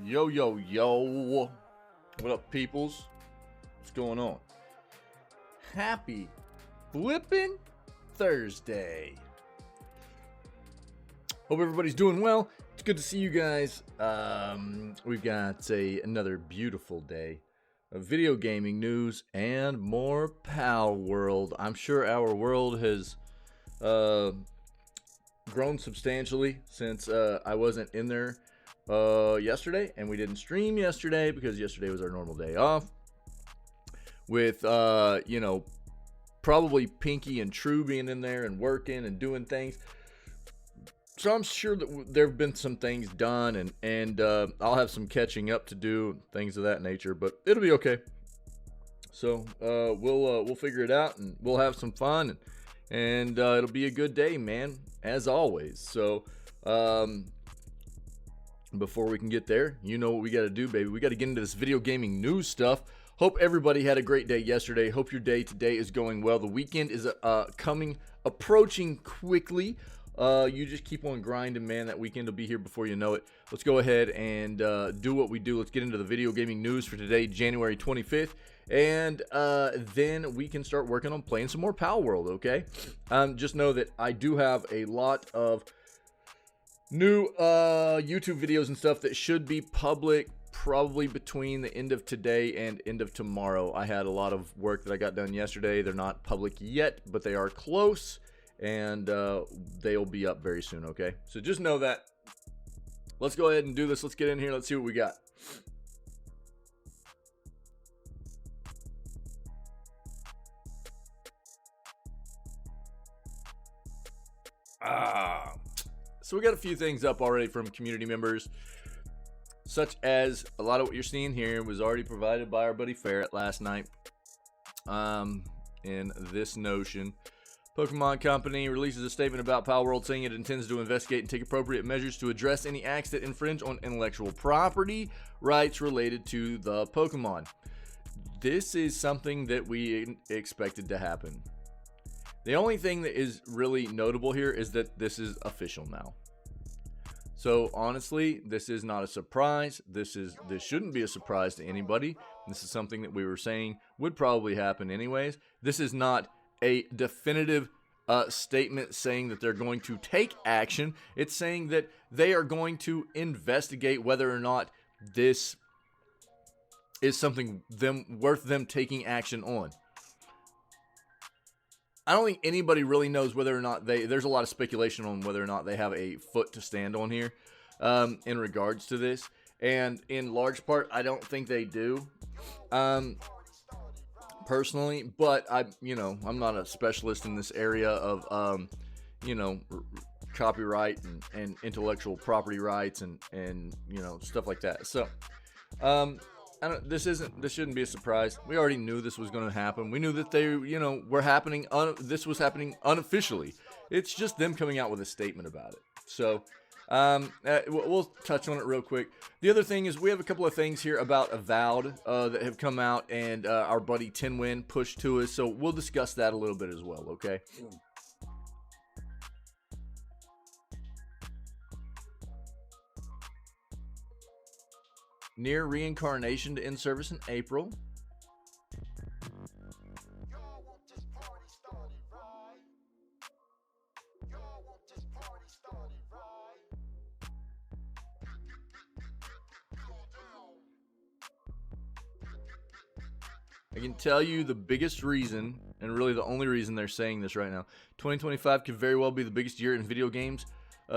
Yo, yo, yo. What up, peoples? What's going on? Happy flippin' Thursday. Hope everybody's doing well. It's good to see you guys. We've got another beautiful day of video gaming news and more Pal World. I'm sure our world has grown substantially since I wasn't in there yesterday, and we didn't stream yesterday because yesterday was our normal day off. With you know, probably Pinky and True being in there and working and doing things. So I'm sure that there have been some things done, and I'll have some catching up to do, things of that nature, but it'll be okay. So we'll figure it out, and we'll have some fun, and it'll be a good day, man, as always. So before we can get there, you know what we got to do, baby. We got to get into this video gaming news stuff. Hope everybody had a great day yesterday. Hope your day today is going well. The weekend is approaching quickly. You just keep on grinding, man. That weekend will be here before you know it. Let's go ahead and do what we do. Let's get into the video gaming news for today, January 25th. And then we can start working on playing some more Pal World, okay? Just know that I do have a lot of new YouTube videos and stuff that should be public probably between the end of today and end of tomorrow. I had a lot of work that I got done yesterday. They're not public yet, but they are close. And they'll be up very soon, okay? So just know that. Let's go ahead and do this. Let's get in here. Let's see what we got. So we got a few things up already from community members, such as a lot of what you're seeing here was already provided by our buddy Ferret last night. In this notion, Pokemon Company releases a statement about Pal World saying it intends to investigate and take appropriate measures to address any acts that infringe on intellectual property rights related to the Pokemon. This is something that we expected to happen. The only thing that is really notable here is that this is official now. So honestly, this is not a surprise. This shouldn't be a surprise to anybody. This is something that we were saying would probably happen anyways. This is not a definitive statement saying that they're going to take action. It's saying that they are going to investigate whether or not this is something worth them taking action on. I don't think anybody really knows whether or not there's a lot of speculation on whether or not they have a foot to stand on here in regards to this. And in large part, I don't think they do. Personally, but I'm not a specialist in this area of copyright and intellectual property rights and stuff like that. So this shouldn't be a surprise. We already knew this was going to happen. We knew that they were happening. This was happening unofficially. It's just them coming out with a statement about it. So we'll touch on it real quick. The other thing is we have a couple of things here about Avowed that have come out, and our buddy Tinwin pushed to us, so we'll discuss that a little bit as well, okay? Near reincarnation to end service in April. I can tell you the biggest reason, and really the only reason they're saying this right now, 2025 could very well be the biggest year in video games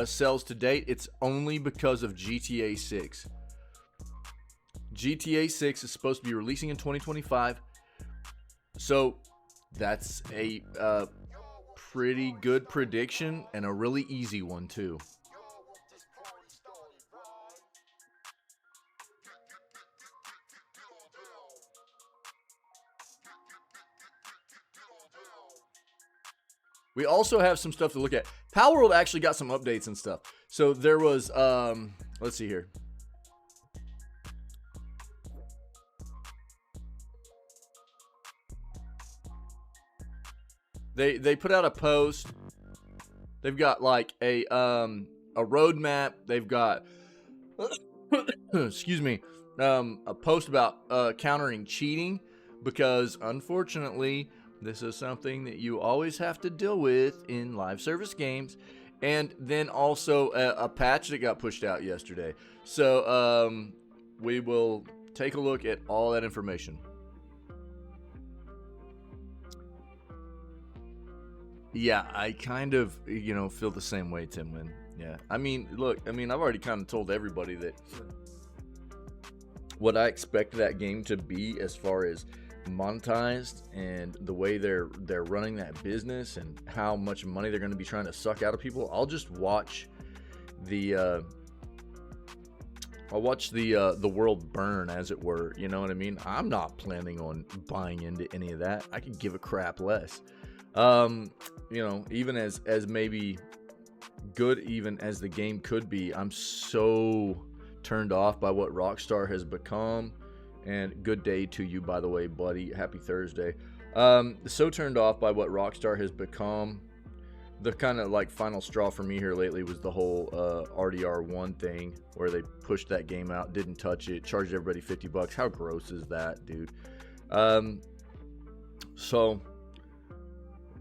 sales to date. It's only because of GTA 6. GTA 6 is supposed to be releasing in 2025, so that's a pretty good prediction and a really easy one too. We also have some stuff to look at. Pal World actually got some updates and stuff. So there was, let's see here. They put out a post. They've got like a roadmap. They've got excuse me, a post about countering cheating, because unfortunately this is something that you always have to deal with in live service games. And then also a patch that got pushed out yesterday. So we will take a look at all that information. Yeah, I kind of, feel the same way, Timlin. Yeah, I mean, look, I've already kind of told everybody that what I expect that game to be as far as monetized and the way they're running that business and how much money they're going to be trying to suck out of people. I'll just watch the world burn, as it were. You know what I mean? I'm not planning on buying into any of that. I could give a crap less. Even as maybe good even as the game could be, I'm so turned off by what Rockstar has become. And good day to you, by the way, buddy. Happy Thursday. So turned off by what Rockstar has become. The kind of like final straw for me here lately was the whole RDR1 thing, where they pushed that game out, didn't touch it, charged everybody $50. How gross is that, dude? So,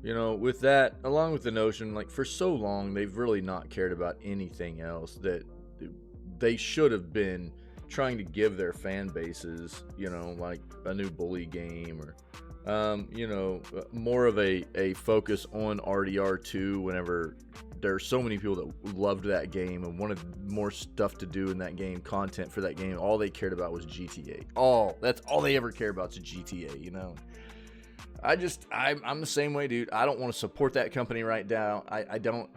with that, along with the notion, like, for so long, they've really not cared about anything else, that they should have been trying to give their fan bases, like a new bully game, or more of a focus on RDR2 whenever there's so many people that loved that game and wanted more stuff to do in that game, content for that game. All they cared about was GTA. That's all they ever care about is GTA, I'm the same way, dude. I don't want to support that company right now. I don't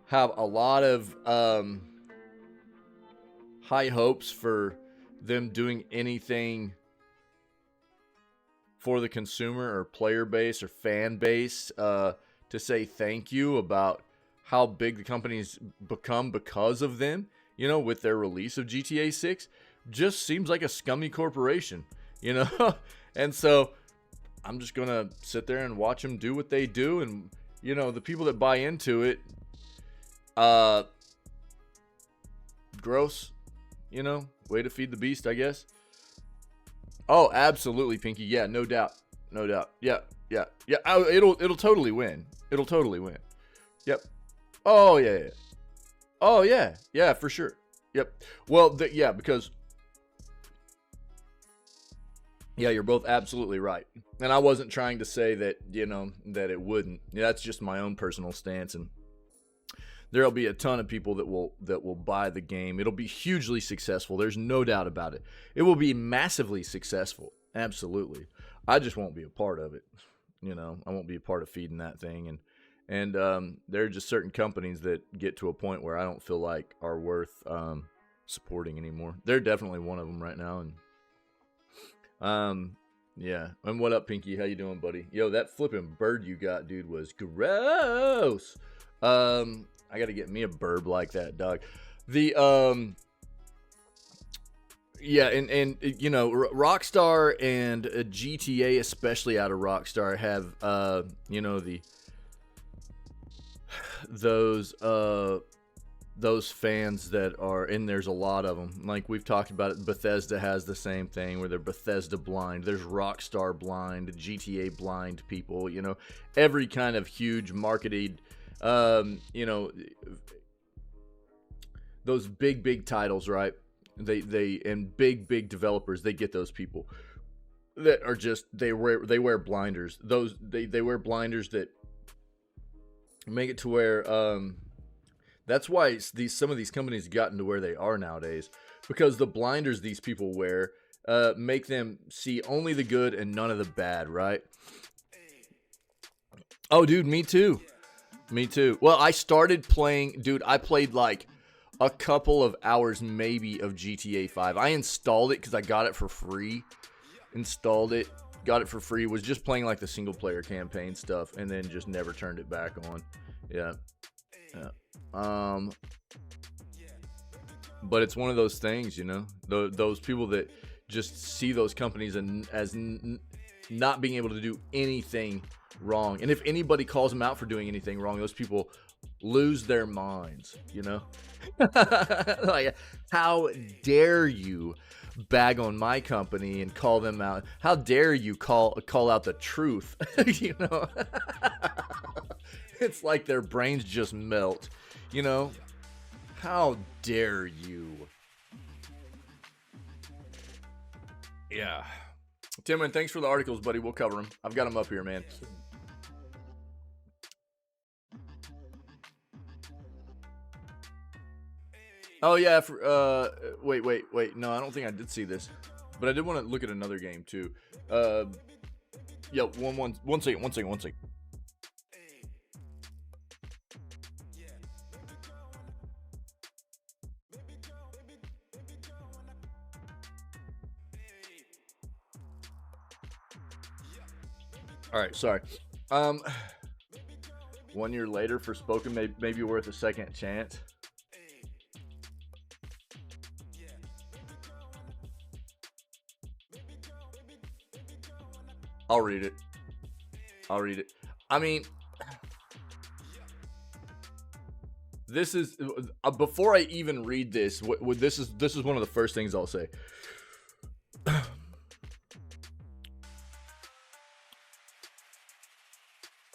have a lot of high hopes for them doing anything for the consumer or player base or fan base to say thank you about how big the company's become because of them, with their release of GTA 6. Just seems like a scummy corporation, And so I'm just going to sit there and watch them do what they do. And, the people that buy into it, gross, way to feed the beast, I guess. Oh, absolutely, Pinky. Yeah, no doubt. Yeah. It'll totally win. Yep. Oh, yeah. Oh, yeah. Yeah, for sure. Yep. Well, because... Yeah, you're both absolutely right. And I wasn't trying to say that, that it wouldn't. That's just my own personal stance, and there'll be a ton of people that will buy the game. It'll be hugely successful. There's no doubt about it. It will be massively successful. Absolutely. I just won't be a part of it. I won't be a part of feeding that thing. And there are just certain companies that get to a point where I don't feel like are worth supporting anymore. They're definitely one of them right now. And yeah. And what up, Pinky? How you doing, buddy? Yo, that flipping bird you got, dude, was gross. I got to get me a burb like that, dog. The yeah, and Rockstar and GTA, especially out of Rockstar, have those fans that are, and there's a lot of them. Like we've talked about it, Bethesda has the same thing where they're Bethesda blind. There's Rockstar blind, GTA blind people. Every kind of huge marketed. Those big titles, right? They and big developers, they get those people that are just they wear blinders. They wear blinders that make it to where that's why some of these companies have gotten to where they are nowadays, because the blinders these people wear make them see only the good and none of the bad, right? Oh, dude, me too. Well, I started playing, dude, I played like a couple of hours maybe of GTA 5. I installed it because I got it for free. Got it for free, was just playing like the single player campaign stuff, and then just never turned it back on. Yeah. But it's one of those things, those people that just see those companies as not being able to do anything wrong. And if anybody calls them out for doing anything wrong, those people lose their minds, you know? Like, how dare you bag on my company and call them out? How dare you call out the truth? You know? It's like their brains just melt, you know? How dare you? Yeah. Timon, thanks for the articles, buddy. We'll cover them. I've got them up here, man. Oh yeah, wait. No, I don't think I did see this, but I did want to look at another game too. Yo, one second. All right, sorry. 1 year later for Spoken, maybe worth a second chance. I'll read it. I mean, this is before I even read this. This is one of the first things I'll say.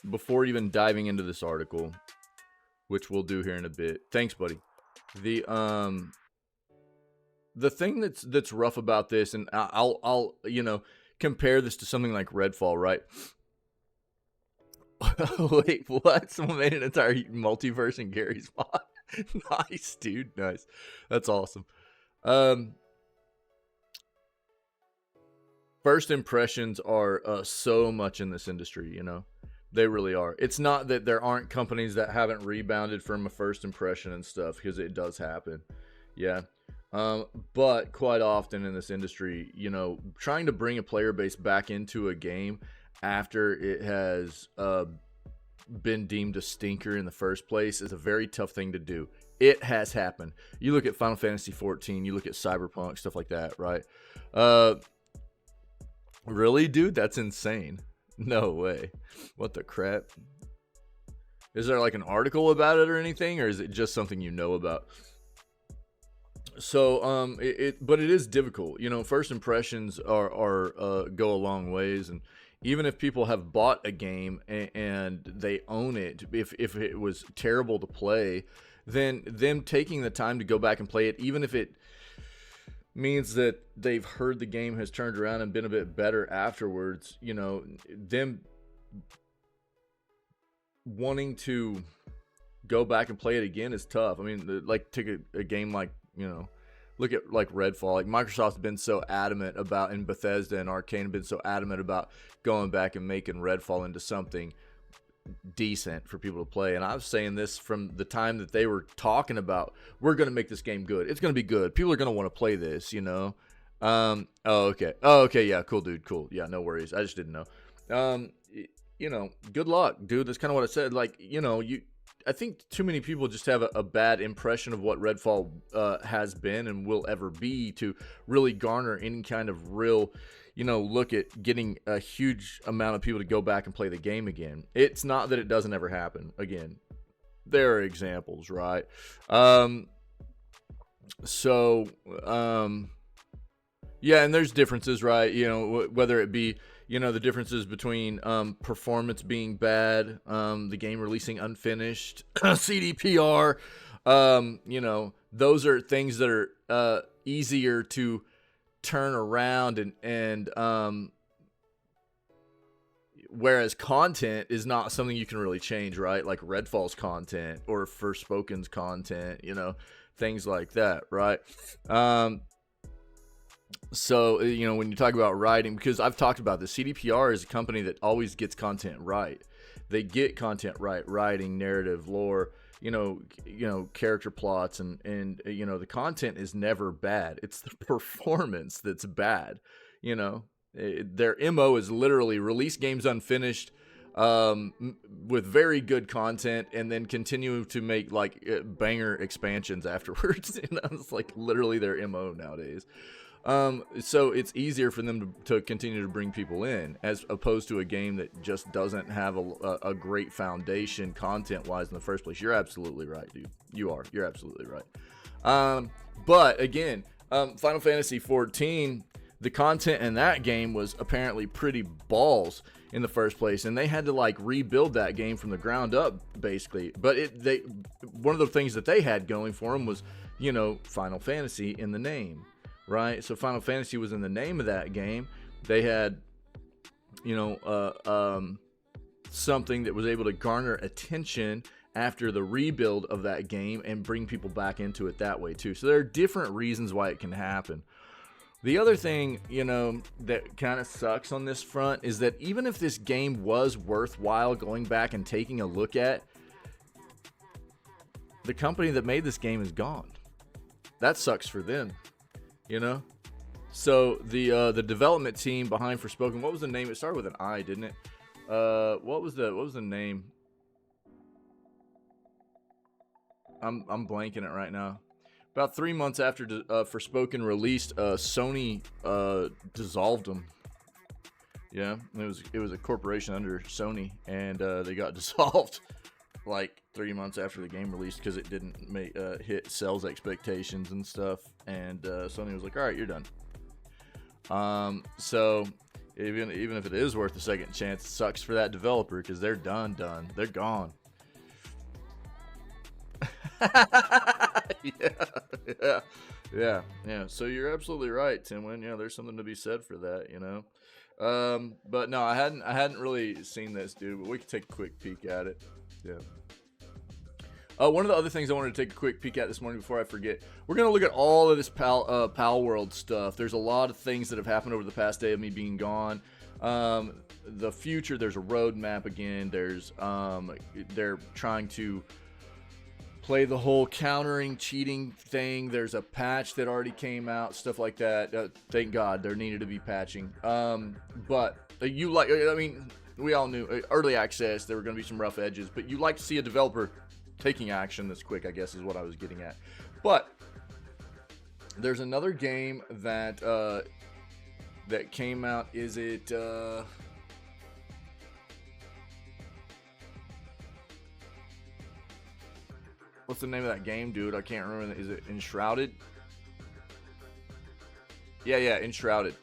Before even diving into this article, which we'll do here in a bit. Thanks, buddy. The thing that's rough about this, and I'll compare this to something like Redfall, right? Wait, what? Someone made an entire multiverse in Gary's mod. Nice, dude. Nice. That's awesome. First impressions are so much in this industry, you know? They really are. It's not that there aren't companies that haven't rebounded from a first impression and stuff, because it does happen. Yeah. But quite often in this industry, you know, trying to bring a player base back into a game after it has been deemed a stinker in the first place is a very tough thing to do. It has happened. You look at Final Fantasy 14, you look at Cyberpunk, stuff like that, right? Really, dude? That's insane. No way. What the crap? Is there like an article about it or anything, or is it just something you know about? So, but it is difficult. You know, first impressions are go a long ways, and even if people have bought a game and they own it, if it was terrible to play, then them taking the time to go back and play it, even if it means that they've heard the game has turned around and been a bit better afterwards, you know, them wanting to go back and play it again is tough. I mean, like, take a game like, you know, look at like Redfall. Like, Microsoft's been so adamant about, and Bethesda and Arcane have been so adamant about going back and making Redfall into something decent for people to play. And I was saying this from the time that they were talking about, we're going to make this game good. It's going to be good. People are going to want to play this, you know? Oh, okay. Yeah, cool, dude. Cool. Yeah, no worries. I just didn't know. You know, good luck, dude. That's kind of what I said. Like, you know, I think too many people just have a bad impression of what Redfall has been and will ever be to really garner any kind of real, you know, look at getting a huge amount of people to go back and play the game again. It's not that it doesn't ever happen. Again, there are examples, right? Yeah, and there's differences, right? You know, whether it be, you know, the differences between performance being bad, the game releasing unfinished, CDPR, you know, those are things that are easier to turn around, and whereas content is not something you can really change, right? Like Redfall's content or Forspoken's content, you know, things like that, right? So, you know, when you talk about writing, because I've talked about this, CDPR is a company that always gets content right. They get content right, writing, narrative, lore, you know, character plots, and you know, the content is never bad. It's the performance that's bad. You know, their MO is literally release games unfinished, with very good content, and then continue to make like banger expansions afterwards. You know, it's like literally their MO nowadays. So it's easier for them to continue to bring people in, as opposed to a game that just doesn't have a great foundation content-wise in the first place. You're absolutely right, dude. You're absolutely right. But again, Final Fantasy 14, the content in that game was apparently pretty balls in the first place, and they had to like rebuild that game from the ground up basically. But one of the things that they had going for them was, you know, Final Fantasy in the name, right? So Final Fantasy was in the name of that game. They had, you know, something that was able to garner attention after the rebuild of that game and bring people back into it that way too. So there are different reasons why it can happen. The other thing, you know, that kind of sucks on this front is that even if this game was worthwhile going back and taking a look at, the company that made this game is gone. That sucks for them, you know? So the development team behind Forspoken, what was the name? It started with an I, didn't it? What was the name? I'm blanking it right now. About 3 months after Forspoken released, Sony dissolved them. Yeah, it was a corporation under Sony, and they got dissolved like 3 months after the game released because it didn't hit sales expectations and stuff. And Sony was like, "All right, you're done." So even if it is worth a second chance, it sucks for that developer because they're done. They're gone. Yeah. So you're absolutely right, Timwin. Yeah, there's something to be said for that, you know. But no, I hadn't really seen this, dude. But we could take a quick peek at it. Yeah. One of the other things I wanted to take a quick peek at this morning before I forget, we're gonna look at all of this Pal World stuff. There's a lot of things that have happened over the past day of me being gone. The future, there's a roadmap again. There's they're trying to play the whole countering cheating thing. There's a patch that already came out, stuff like that. Thank God there needed to be patching. But you like, I mean, we all knew early access, there were going to be some rough edges, but you like to see a developer taking action this quick, I guess is what I was getting at. But there's another game that that came out. Is it what's the name of that game, dude? I can't remember. Is it Enshrouded? Yeah, Enshrouded.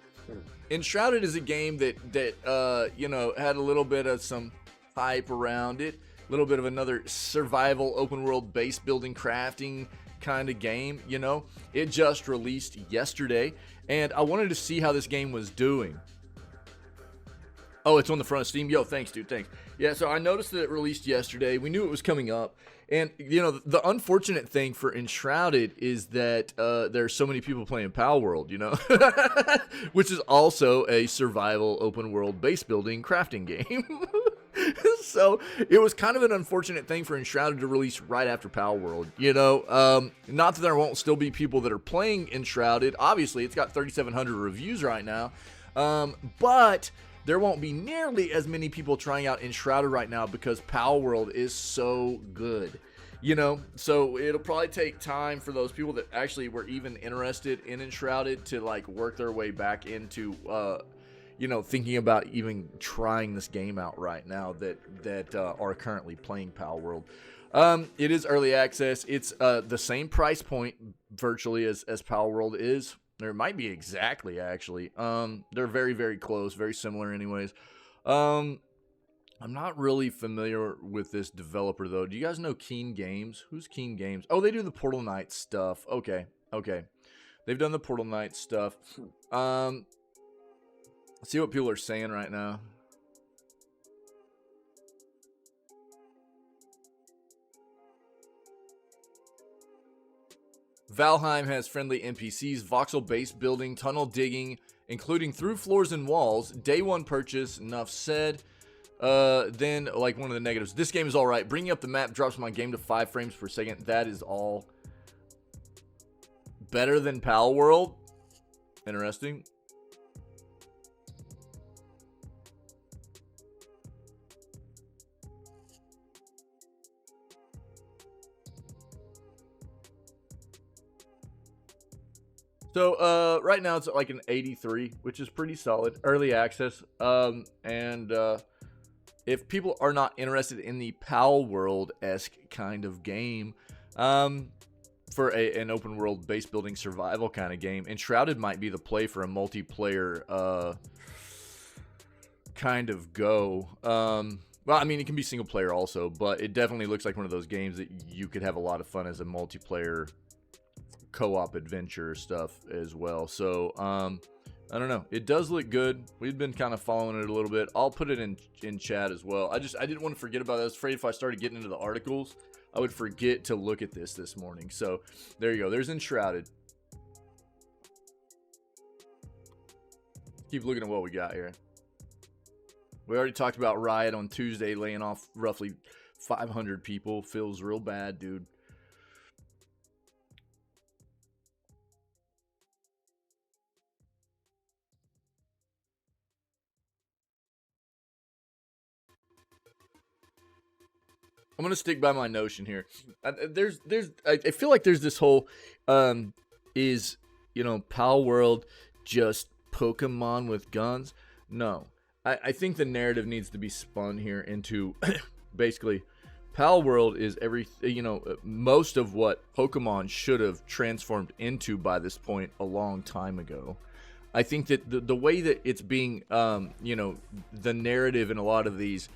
Enshrouded is a game that you know, had a little bit of some hype around it. A little bit of another survival open world base building crafting kind of game, you know. It just released yesterday, and I wanted to see how this game was doing. Oh, it's on the front of Steam. Yo, thanks, dude. Thanks. Yeah, so I noticed that it released yesterday. We knew it was coming up. And, you know, the unfortunate thing for Enshrouded is that there's so many people playing Pal World, you know, which is also a survival open world base building crafting game. So it was kind of an unfortunate thing for Enshrouded to release right after Pal World, you know. Not that there won't still be people that are playing Enshrouded. Obviously, it's got 3,700 reviews right now. But there won't be nearly as many people trying out Enshrouded right now because Pal World is so good, you know. So it'll probably take time for those people that actually were even interested in Enshrouded to like work their way back into, you know, thinking about even trying this game out right now that are currently playing Pal World. It is early access. It's the same price point virtually as Pal World is. There might be exactly, actually. They're very, very close, very similar anyways. I'm not really familiar with this developer, though. Do you guys know Keen Games? Who's Keen Games? Oh, they do the Portal Knight stuff. Okay. They've done the Portal Knight stuff. Let's see what people are saying right now. Valheim has friendly NPCs, voxel base building, tunnel digging, including through floors and walls. Day one purchase, enough said. Then, like, one of the negatives. This game is alright. Bringing up the map drops my game to 5 frames per second. That is all. Better than Pal World. Interesting. So right now it's like an 83, which is pretty solid. Early access. If people are not interested in the Pal World-esque kind of game, for an open world base building survival kind of game, Enshrouded might be the play for a multiplayer kind of go. Well, I mean, it can be single player also, but it definitely looks like one of those games that you could have a lot of fun as a multiplayer co-op adventure stuff as well. So I don't know, it does look good. We've been kind of following it a little bit. I'll put it in chat as well. I didn't want to forget about it. I was afraid if I started getting into the articles, I would forget to look at this morning. So there you go, there's Enshrouded. Keep looking at what we got here. We already talked about Riot on Tuesday laying off roughly 500 people. Feels real bad, dude. I'm gonna stick by my notion here. I feel like there's this whole, is, you know, Pal World just Pokemon with guns? No, I think the narrative needs to be spun here into basically, Pal World is most of what Pokemon should have transformed into by this point a long time ago. I think that the way that it's being, the narrative in a lot of these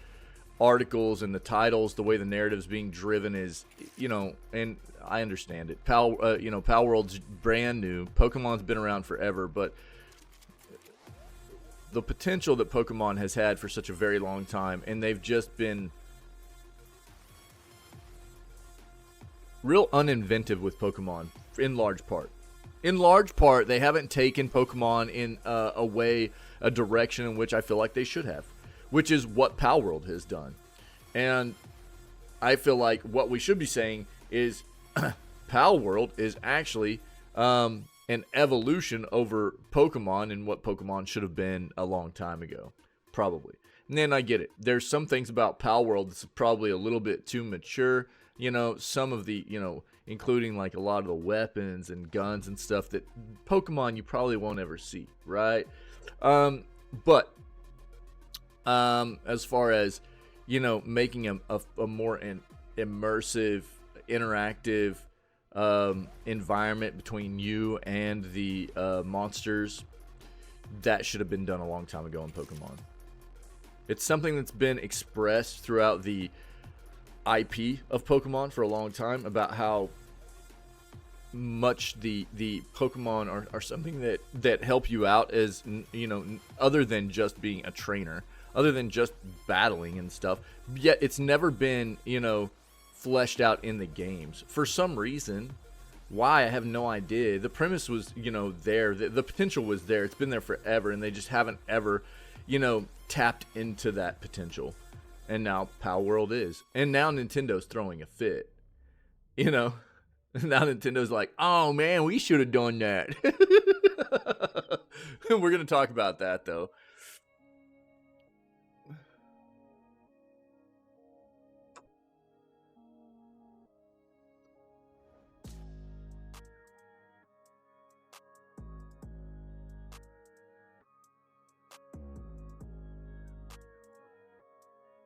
articles and the titles, the way the narrative's being driven is, and I understand it. Pal World's brand new. Pokemon's been around forever, but the potential that Pokemon has had for such a very long time, and they've just been real uninventive with Pokemon in large part. In large part, they haven't taken Pokemon in a direction in which I feel like they should have, which is what Pal World has done. And I feel like what we should be saying is Pal World is actually an evolution over Pokemon and what Pokemon should have been a long time ago, probably. And then I get it. There's some things about Pal World that's probably a little bit too mature. Some of the, including like a lot of the weapons and guns and stuff that Pokemon you probably won't ever see, right? But as far as, making a more immersive, interactive environment between you and the monsters, that should have been done a long time ago in Pokemon. It's something that's been expressed throughout the IP of Pokemon for a long time about how much the Pokemon are something that help you out as, other than just being a trainer, other than just battling and stuff. Yet it's never been, fleshed out in the games for some reason. Why, I have no idea. The premise was, there. The potential was there. It's been there forever, and they just haven't ever, tapped into that potential. And now Pal World is. And now Nintendo's throwing a fit. Now Nintendo's like, oh man, we should have done that. We're going to talk about that, though.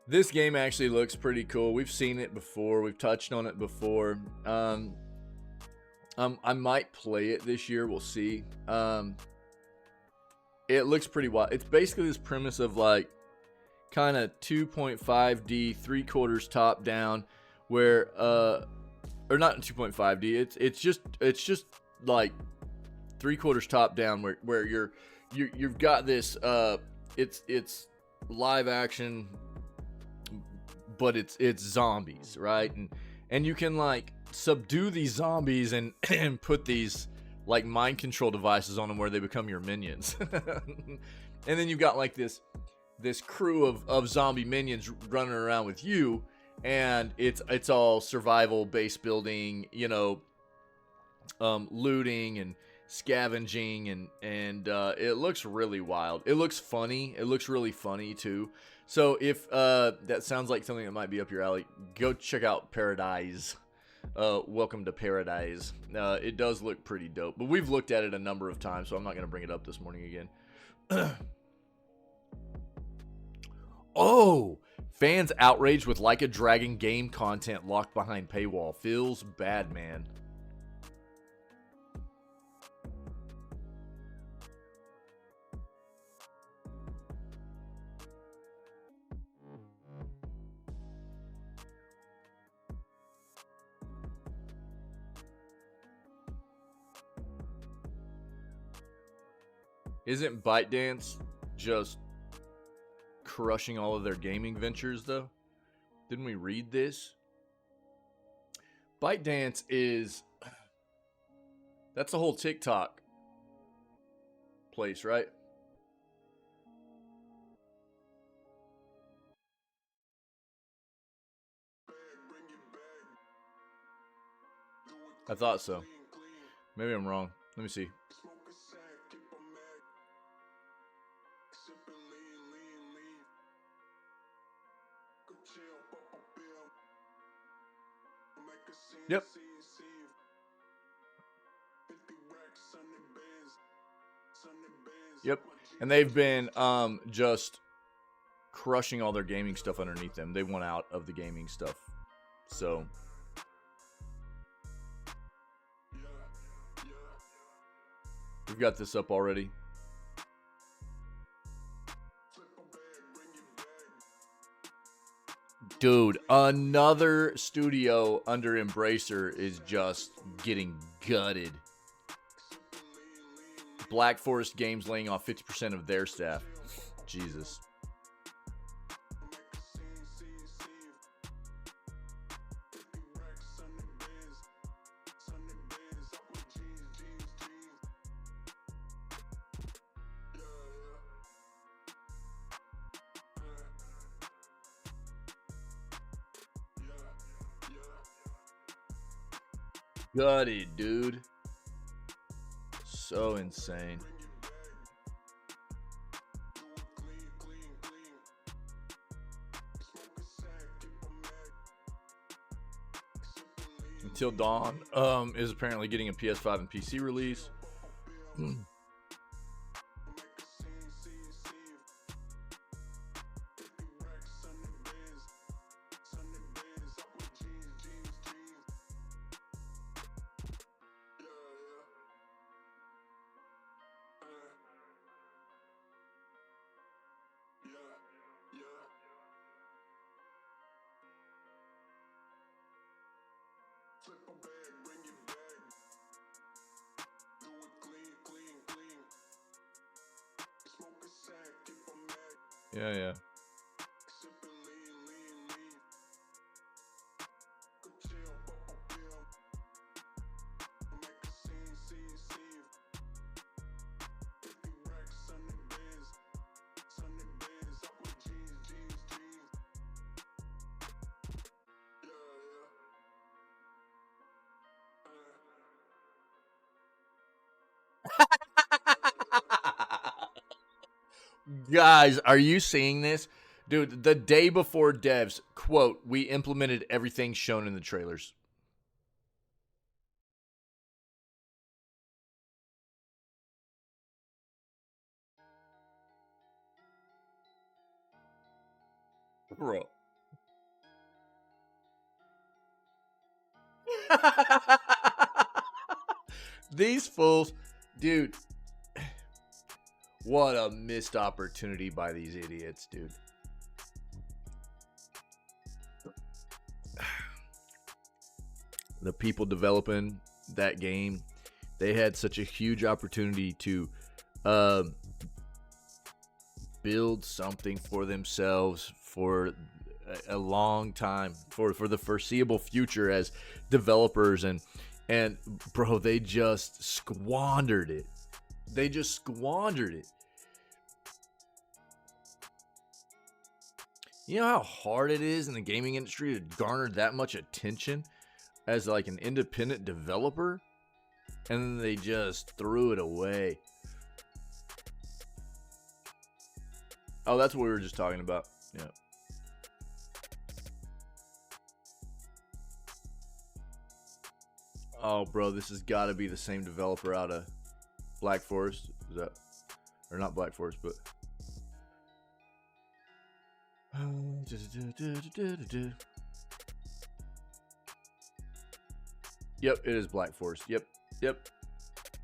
This game actually looks pretty cool. We've seen it before. We've touched on it before. I might play it this year. We'll see. It looks pretty wild. It's basically this premise of like kind of 2.5D, 3/4 top down, where or not 2.5D. It's just like 3/4 top down, where you've got this it's live action, but it's zombies, right? And you can like subdue these zombies and put these like mind control devices on them where they become your minions. And then you've got like this crew of zombie minions running around with you, and it's all survival base building, looting and scavenging, and it looks really wild. It looks funny. It looks really funny too. So if that sounds like something that might be up your alley, go check out Paradise. Welcome to Paradise. It does look pretty dope, but we've looked at it a number of times, so I'm not going to bring it up this morning again. Oh, fans outraged with Like a Dragon game content locked behind paywall. Feels bad, man. Isn't ByteDance just crushing all of their gaming ventures, though? Didn't we read this? ByteDance is... That's the whole TikTok place, right? I thought so. Maybe I'm wrong. Let me see. Yep. Yep. And they've been just crushing all their gaming stuff underneath them. They went out of the gaming stuff. So we've got this up already. Dude, another studio under Embracer is just getting gutted. Black Forest Games laying off 50% of their staff. Jesus. Gutted, dude. So insane. Until Dawn is apparently getting a PS5 and PC release. Yeah. Guys, are you seeing this? Dude, the day before devs, quote, we implemented everything shown in the trailers. Bro. These fools, dude. What a missed opportunity by these idiots, dude. The people developing that game, they had such a huge opportunity to build something for themselves for a long time, for the foreseeable future as developers, and bro, they just squandered it. They just squandered it. You know how hard it is in the gaming industry to garner that much attention as like an independent developer? And then they just threw it away. Oh, that's what we were just talking about. Yeah. Oh, bro, this has got to be the same developer out of Black Forest. Is that, or not Black Forest, but yep, it is Black Forest. Yep.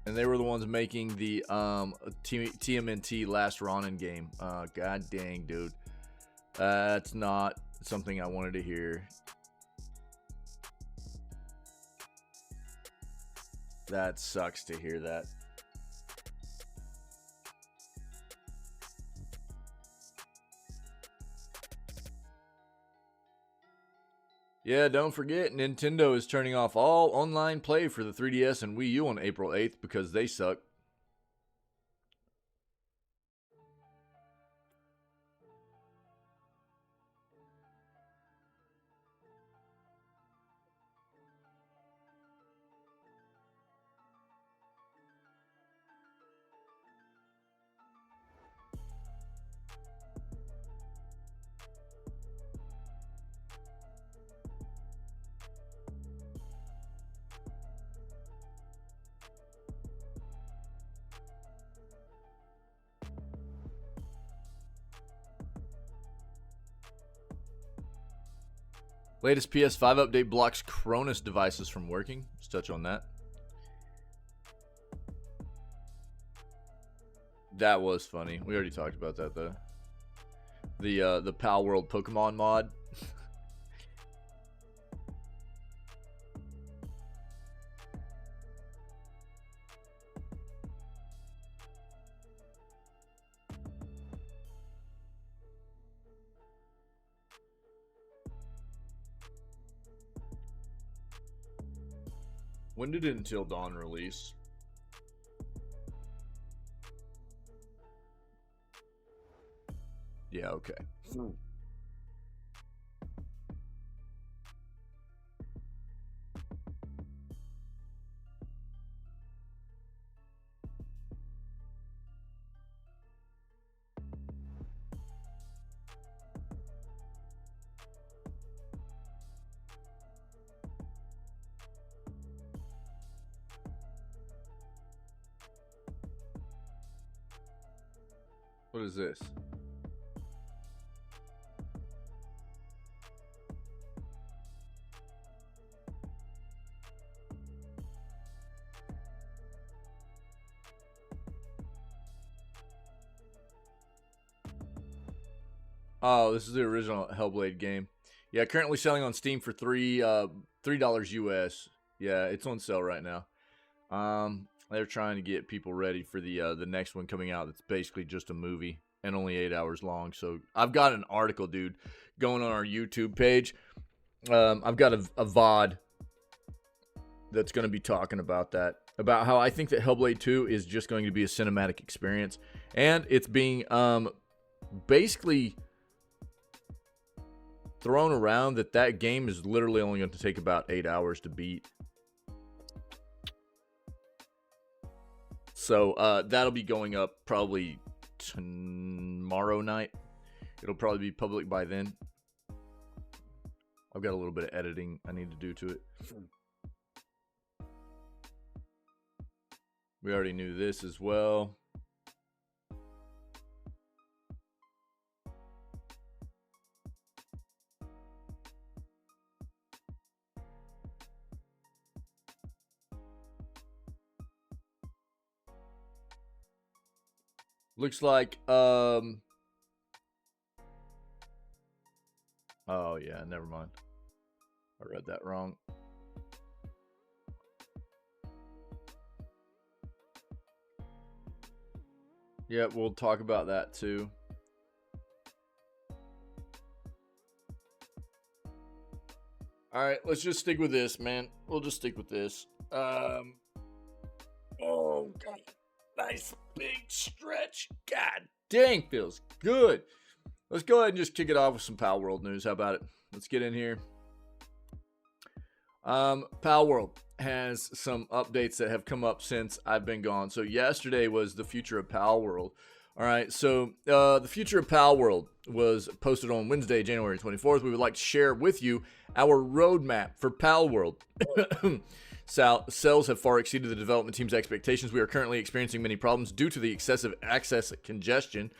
And they were the ones making the TMNT Last Ronin game. God dang, dude. That's not something I wanted to hear. That sucks to hear that. Yeah, don't forget, Nintendo is turning off all online play for the 3DS and Wii U on April 8th because they suck. Latest PS5 update blocks Cronus devices from working. Let's touch on that. That was funny. We already talked about that though. The Pal World Pokemon mod. When did Until Dawn release? Yeah, okay. What is this? Oh, this is the original Hellblade game. Yeah, currently selling on Steam for $3 US. Yeah, it's on sale right now. They're trying to get people ready for the next one coming out. That's basically just a movie and only 8 hours long. So I've got an article, dude, going on our YouTube page. I've got a VOD that's going to be talking about that, about how I think that Hellblade 2 is just going to be a cinematic experience, and it's being basically thrown around that game is literally only going to take about 8 hours to beat. So that'll be going up probably tomorrow night. It'll probably be public by then. I've got a little bit of editing I need to do to it. We already knew this as well. Looks like, oh yeah, never mind. I read that wrong. Yeah, we'll talk about that too. All right, let's just stick with this, man. We'll just stick with this. Oh, God. Nice big stretch. God dang, feels good. Let's go ahead and just kick it off with some Pal World news. How about it? Let's get in here. Pal World has some updates that have come up since I've been gone. So yesterday was the future of Pal World. All right, so the future of Pal World was posted on Wednesday, January 24th. We would like to share with you our roadmap for Pal World. Sales have far exceeded the development team's expectations. We are currently experiencing many problems due to the excessive access congestion,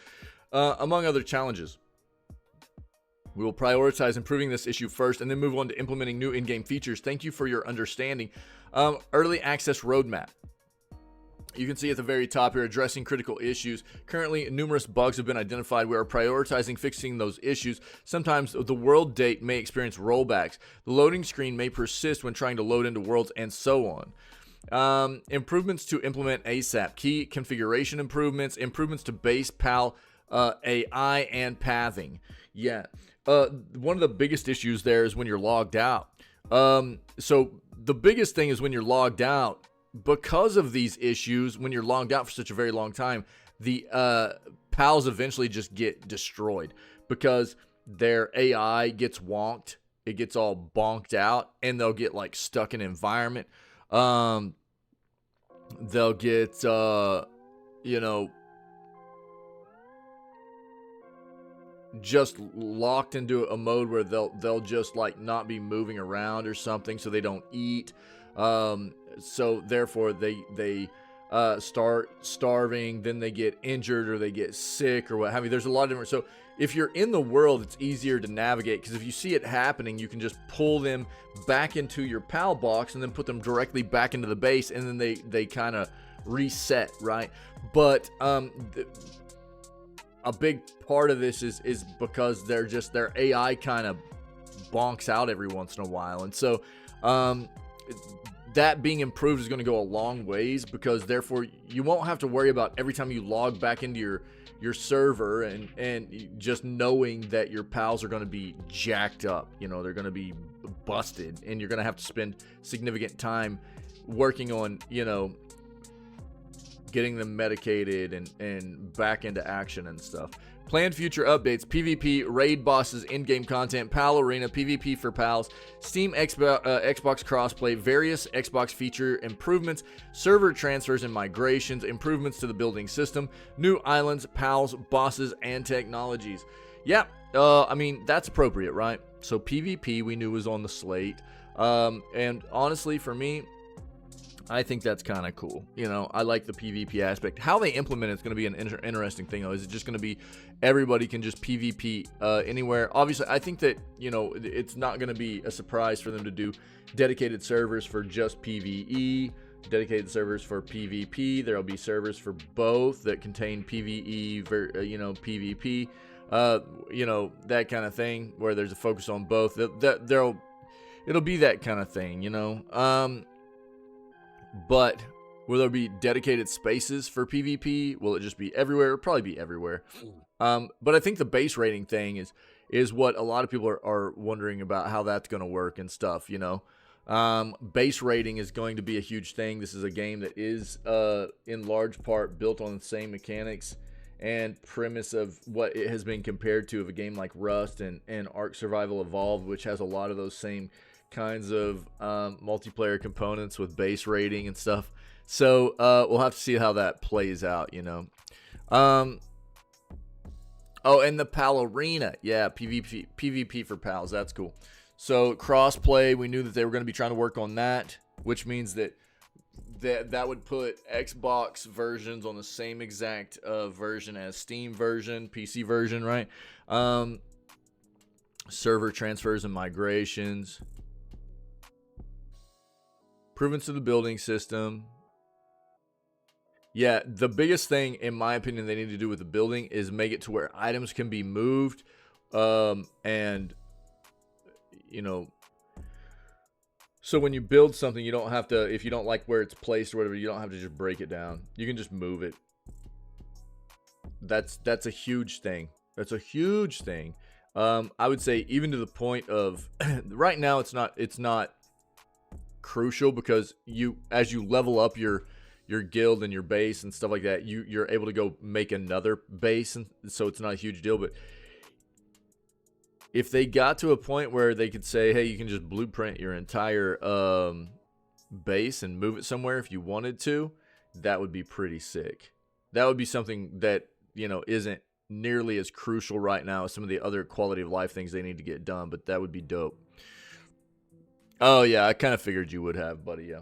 among other challenges. We will prioritize improving this issue first and then move on to implementing new in-game features. Thank you for your understanding. Early access roadmap. You can see at the very top here, addressing critical issues. Currently, numerous bugs have been identified. We are prioritizing fixing those issues. Sometimes the world date may experience rollbacks. The loading screen may persist when trying to load into worlds, and so on. Improvements to implement ASAP. Key configuration improvements. Improvements to base PAL AI and pathing. Yeah. One of the biggest issues there is when you're logged out. So the biggest thing is when you're logged out. Because of these issues, when you're logged out for such a very long time, the PALs eventually just get destroyed because their AI gets wonked. It gets all bonked out, and they'll get like stuck in environment. They'll get, just locked into a mode where they'll just like not be moving around or something, so they don't eat. So therefore they start starving, then they get injured or they get sick or what have you. There's a lot of different. So if you're in the world, it's easier to navigate because if you see it happening, you can just pull them back into your PAL box and then put them directly back into the base, and then they kind of reset, right? But a big part of this is because their AI kind of bonks out every once in a while, and so that being improved is going to go a long ways, because therefore you won't have to worry about every time you log back into your server and just knowing that your pals are going to be jacked up. They're going to be busted, and you're going to have to spend significant time working on getting them medicated and back into action and stuff. Planned future updates: PvP, raid bosses, in-game content, PAL Arena, PvP for pals, Steam Xbox crossplay, various Xbox feature improvements, server transfers and migrations, improvements to the building system, new islands, pals, bosses, and technologies. Yeah, I mean, that's appropriate, right? So PvP we knew was on the slate. And honestly, for me, I think that's kind of cool. I like the PvP aspect. How they implement it's going to be an interesting thing, though. Is it just going to be everybody can just PvP anywhere? Obviously, I think that, it's not going to be a surprise for them to do dedicated servers for just PvE, dedicated servers for PvP. There'll be servers for both that contain PvE, PvP, that kind of thing, where there's a focus on both. It'll be that kind of thing, But will there be dedicated spaces for PvP? Will it just be everywhere? It'll probably be everywhere. But I think the base rating thing is what a lot of people are wondering about, how that's going to work and stuff, Base rating is going to be a huge thing. This is a game that is in large part built on the same mechanics and premise of what it has been compared to of a game like Rust and Ark Survival Evolved, which has a lot of those same kinds of multiplayer components with base rating and stuff. So we'll have to see how that plays out, Oh, and the PAL Arena. Yeah, PvP for pals. That's cool. So crossplay, we knew that they were going to be trying to work on that, which means that would put Xbox versions on the same exact version as Steam version, PC version, right? Server transfers and migrations. Improvements to the building system. Yeah, the biggest thing, in my opinion, they need to do with the building is make it to where items can be moved. And, so when you build something, you don't have to, if you don't like where it's placed or whatever, you don't have to just break it down. You can just move it. That's a huge thing. That's a huge thing. I would say even to the point of, right now it's not crucial, because as you level up your guild and your base and stuff like that, you're able to go make another base, and so it's not a huge deal. But if they got to a point where they could say, hey, you can just blueprint your entire base and move it somewhere if you wanted to, that would be pretty sick. That would be something that isn't nearly as crucial right now as some of the other quality of life things they need to get done, but that would be dope. Oh yeah, I kind of figured you would have, buddy.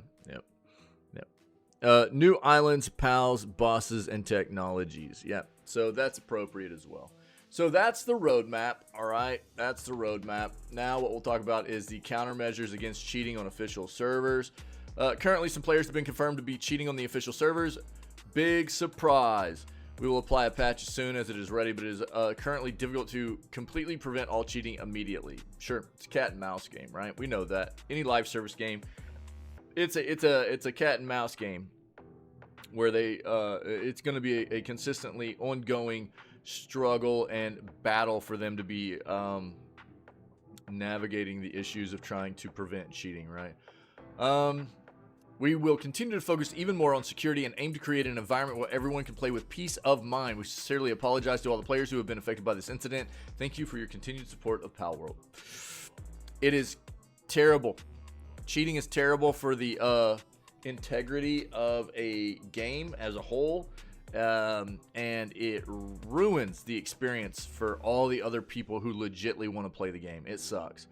New islands, pals, bosses, and technologies. Yeah, so that's appropriate as well. So that's the roadmap. All right, that's the roadmap. Now what we'll talk about is the countermeasures against cheating on official servers. Currently, some players have been confirmed to be cheating on the official servers. Big surprise. We will apply a patch as soon as it is ready, but it is currently difficult to completely prevent all cheating immediately. Sure, it's a cat and mouse game, right? We know that. Any live service game, it's a cat and mouse game where it's going to be a consistently ongoing struggle and battle for them to be navigating the issues of trying to prevent cheating, right? We will continue to focus even more on security and aim to create an environment where everyone can play with peace of mind. We sincerely apologize to all the players who have been affected by this incident. Thank you for your continued support of Palworld. It is terrible. Cheating is terrible for the integrity of a game as a whole, and it ruins the experience for all the other people who legitimately want to play the game. It sucks.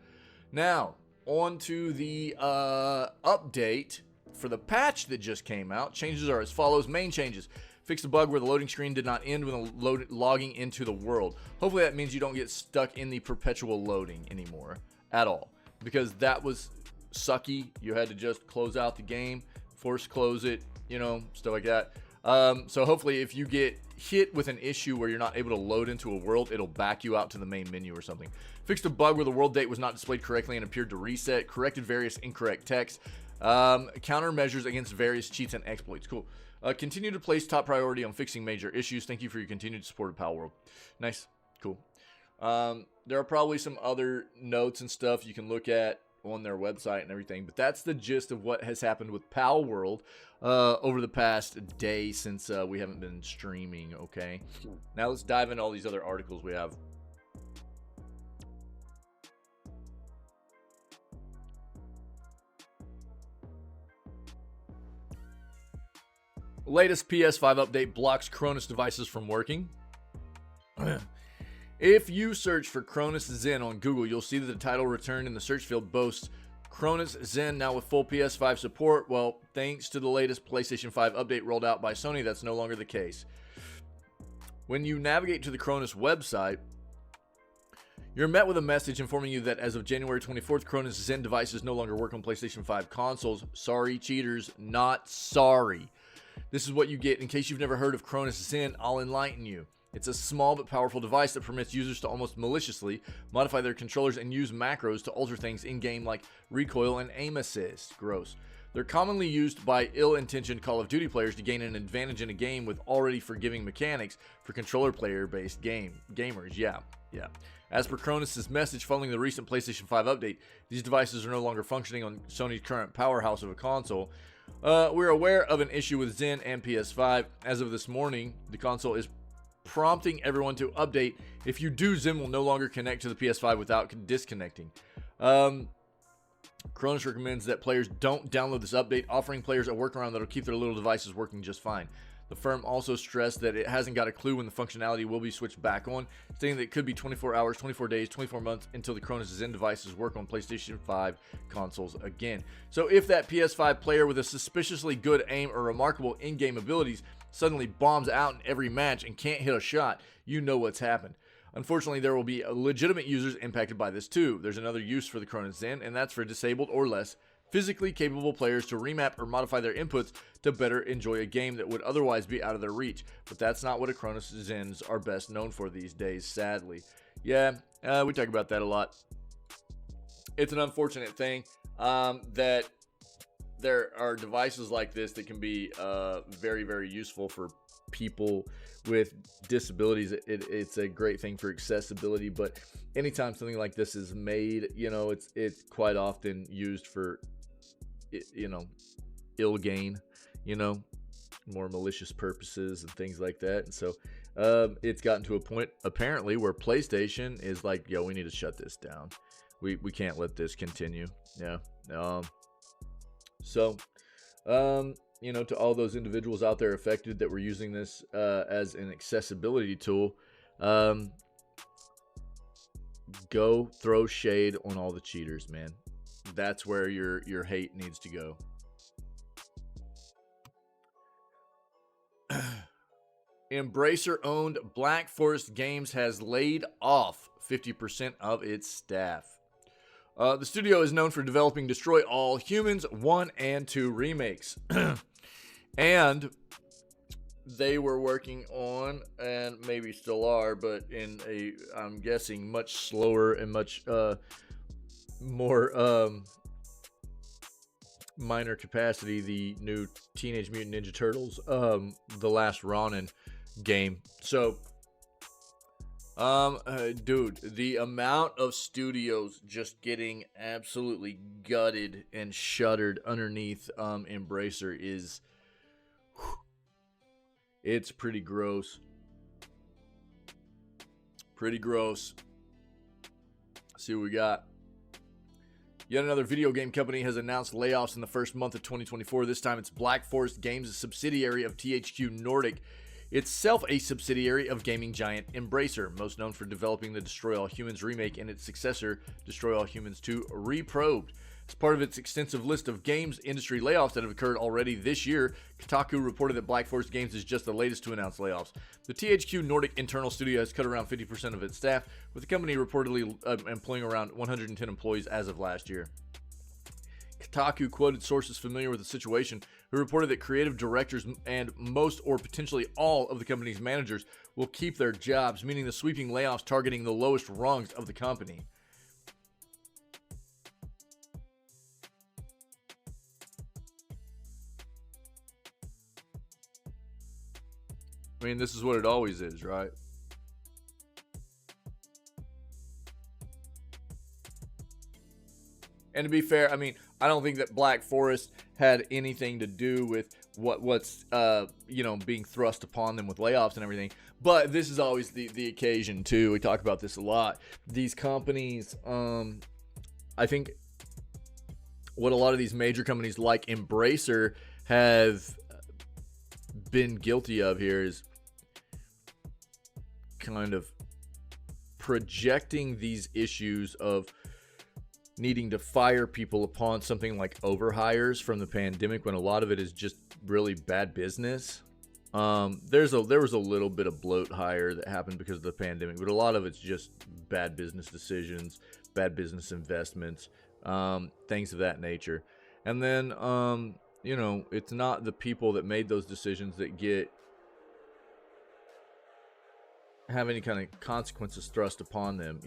Now, on to the update for the patch that just came out. Changes are as follows. Main changes. Fixed a bug where the loading screen did not end when logging into the world. Hopefully that means you don't get stuck in the perpetual loading anymore at all, because that was sucky. You had to just close out the game, force close it, you know, stuff like that. So hopefully if you get hit with an issue where you're not able to load into a world, it'll back you out to the main menu or something. Fixed a bug where the world date was not displayed correctly and appeared to reset. Corrected various incorrect text. Countermeasures against various cheats and exploits. Cool. Continue to place top priority on fixing major issues. Thank you for your continued support of Palworld. Nice. Cool. There are probably some other notes and stuff you can look at on their website and everything, but that's the gist of what has happened with Palworld over the past day since we haven't been streaming. Okay, now let's dive into all these other articles we have. Latest PS5 update blocks Cronus devices from working. If you search for Cronus Zen on Google, you'll see that the title returned in the search field boasts Cronus Zen now with full PS5 support. Well, thanks to the latest PlayStation 5 update rolled out by Sony, that's no longer the case. When you navigate to the Cronus website, you're met with a message informing you that as of January 24th, Cronus Zen devices no longer work on PlayStation 5 consoles. Sorry, cheaters, not sorry. This is what you get in case you've never heard of Cronus Zen. I'll enlighten you. It's a small but powerful device that permits users to almost maliciously modify their controllers and use macros to alter things in-game like recoil and aim assist. Gross. They're commonly used by ill-intentioned Call of Duty players to gain an advantage in a game with already forgiving mechanics for controller player-based gamers. Yeah. As per Cronus' message following the recent PlayStation 5 update, these devices are no longer functioning on Sony's current powerhouse of a console. We're aware of an issue with Zen and PS5. As of this morning, the console is prompting everyone to update. If you do, Zen will no longer connect to the PS5 without disconnecting. Cronus recommends that players don't download this update, offering players a workaround that will keep their little devices working just fine. The firm also stressed that it hasn't got a clue when the functionality will be switched back on, stating that it could be 24 hours, 24 days, 24 months until the Cronus Zen devices work on PlayStation 5 consoles again. So if that PS5 player with a suspiciously good aim or remarkable in-game abilities suddenly bombs out in every match and can't hit a shot, you know what's happened. Unfortunately, there will be legitimate users impacted by this too. There's another use for the Cronus Zen, and that's for disabled or less physically capable players to remap or modify their inputs to better enjoy a game that would otherwise be out of their reach. But that's not what a Cronus Zens are best known for these days, sadly. Yeah, we talk about that a lot. It's an unfortunate thing that there are devices like this that can be very, very useful for people with disabilities. It's a great thing for accessibility, but anytime something like this is made, you know, it's quite often used for, you know, ill gain, you know, more malicious purposes and things like that. And so it's gotten to a point apparently where PlayStation is like, yo, we need to shut this down. We can't let this continue. Yeah. You know, to all those individuals out there affected that were using this as an accessibility tool, go throw shade on all the cheaters, man. That's where your hate needs to go. Embracer-owned Black Forest Games has laid off 50% of its staff. The studio is known for developing Destroy All Humans 1 and 2 remakes. And they were working on, and maybe still are, but in a, I'm guessing, much slower and much more minor capacity, the new Teenage Mutant Ninja Turtles, The Last Ronin game. So, dude, the amount of studios just getting absolutely gutted and shuttered underneath Embracer is, it's pretty gross. Pretty gross. Let's see what we got. Yet another video game company has announced layoffs in the first month of 2024. This time it's Black Forest Games, a subsidiary of THQ Nordic, itself a subsidiary of gaming giant Embracer, most known for developing the Destroy All Humans remake and its successor, Destroy All Humans 2 Reprobed. As part of its extensive list of games industry layoffs that have occurred already this year, Kotaku reported that Black Forest Games is just the latest to announce layoffs. The THQ Nordic internal studio has cut around 50% of its staff, with the company reportedly employing around 110 employees as of last year. Kotaku quoted sources familiar with the situation who reported that creative directors and most or potentially all of the company's managers will keep their jobs, meaning the sweeping layoffs targeting the lowest rungs of the company. I mean, this is what it always is, right? And to be fair, I mean, I don't think that Black Forest had anything to do with what's being thrust upon them with layoffs and everything. But this is always the occasion too. We talk about this a lot. These companies, I think what a lot of these major companies like Embracer have been guilty of here is kind of projecting these issues of needing to fire people upon something like overhires from the pandemic, when a lot of it is just really bad business. There was a little bit of bloat hire that happened because of the pandemic, but a lot of it's just bad business decisions, bad business investments, things of that nature. And then it's not the people that made those decisions that have any kind of consequences thrust upon them.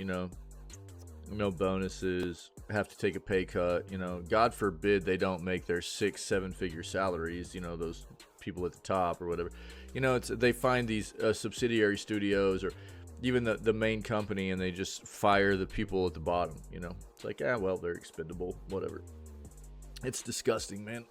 No bonuses, have to take a pay cut, God forbid they don't make their 6-7 figure salaries, those people at the top or whatever. They find these subsidiary studios or even the main company, and they just fire the people at the bottom. It's like, well, they're expendable, whatever. It's disgusting, man.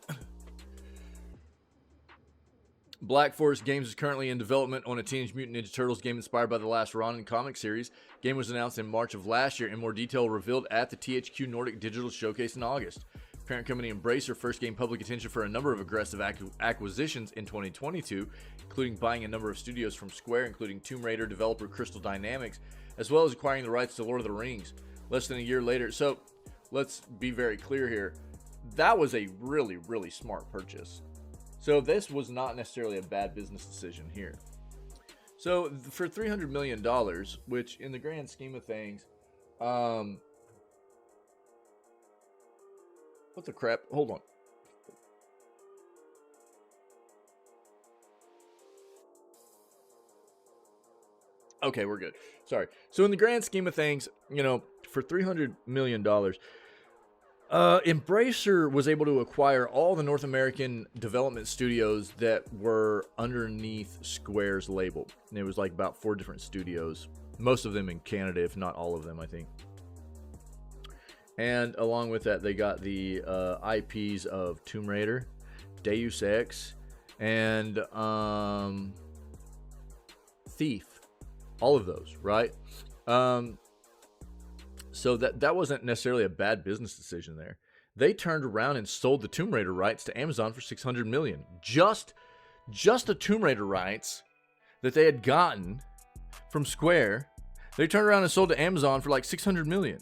Black Forest Games is currently in development on a Teenage Mutant Ninja Turtles game inspired by the last Ronin comic series. Game was announced in March of last year, and more detail revealed at the THQ Nordic Digital Showcase in August. Parent company Embracer first gained public attention for a number of aggressive acquisitions in 2022, including buying a number of studios from Square, including Tomb Raider developer Crystal Dynamics, as well as acquiring the rights to Lord of the Rings. Less than a year later, so let's be very clear here, that was a really, really smart purchase. So this was not necessarily a bad business decision here. So for $300 million, which in the grand scheme of things, what the crap? Hold on. Okay, we're good. Sorry. So in the grand scheme of things, for $300 million, Embracer was able to acquire all the North American development studios that were underneath Square's label. And it was like about 4 different studios, most of them in Canada, if not all of them, I think. And along with that, they got the IPs of Tomb Raider, Deus Ex, and Thief. All of those, right? So that wasn't necessarily a bad business decision there. They turned around and sold the Tomb Raider rights to Amazon for $600 million. Just the Tomb Raider rights that they had gotten from Square, they turned around and sold to Amazon for like $600 million.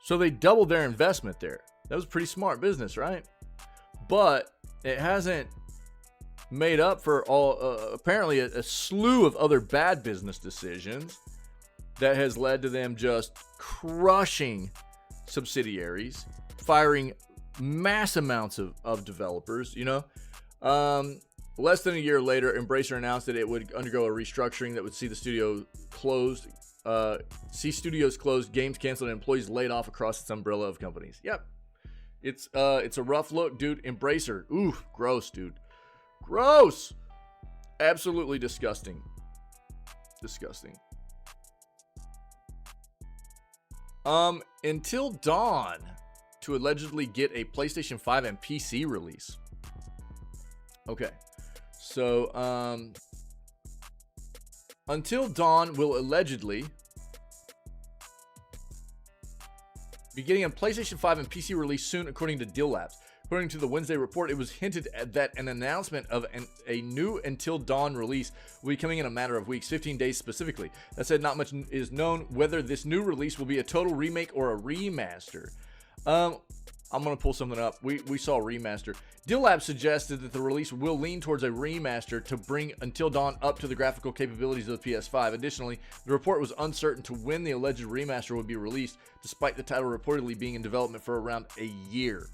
So they doubled their investment there. That was pretty smart business, right? But it hasn't made up for all apparently a slew of other bad business decisions that has led to them just crushing subsidiaries, firing mass amounts of developers, you know. Less than a year later, Embracer announced that it would undergo a restructuring that would see the studio closed, studios closed, games canceled, and employees laid off across its umbrella of companies. Yep. It's a rough look, dude. Embracer. Ooh, gross, dude. Gross. Absolutely disgusting. Disgusting. Until Dawn to allegedly get a PlayStation 5 and PC release. Okay. So, Until Dawn will allegedly be getting a PlayStation 5 and PC release soon, according to Deal Labs. According to the Wednesday report, it was hinted that an announcement of a new Until Dawn release will be coming in a matter of weeks, 15 days specifically. That said, not much is known whether this new release will be a total remake or a remaster. I'm going to pull something up. We saw a remaster. Deal Labs suggested that the release will lean towards a remaster to bring Until Dawn up to the graphical capabilities of the PS5. Additionally, the report was uncertain to when the alleged remaster would be released, despite the title reportedly being in development for around a year.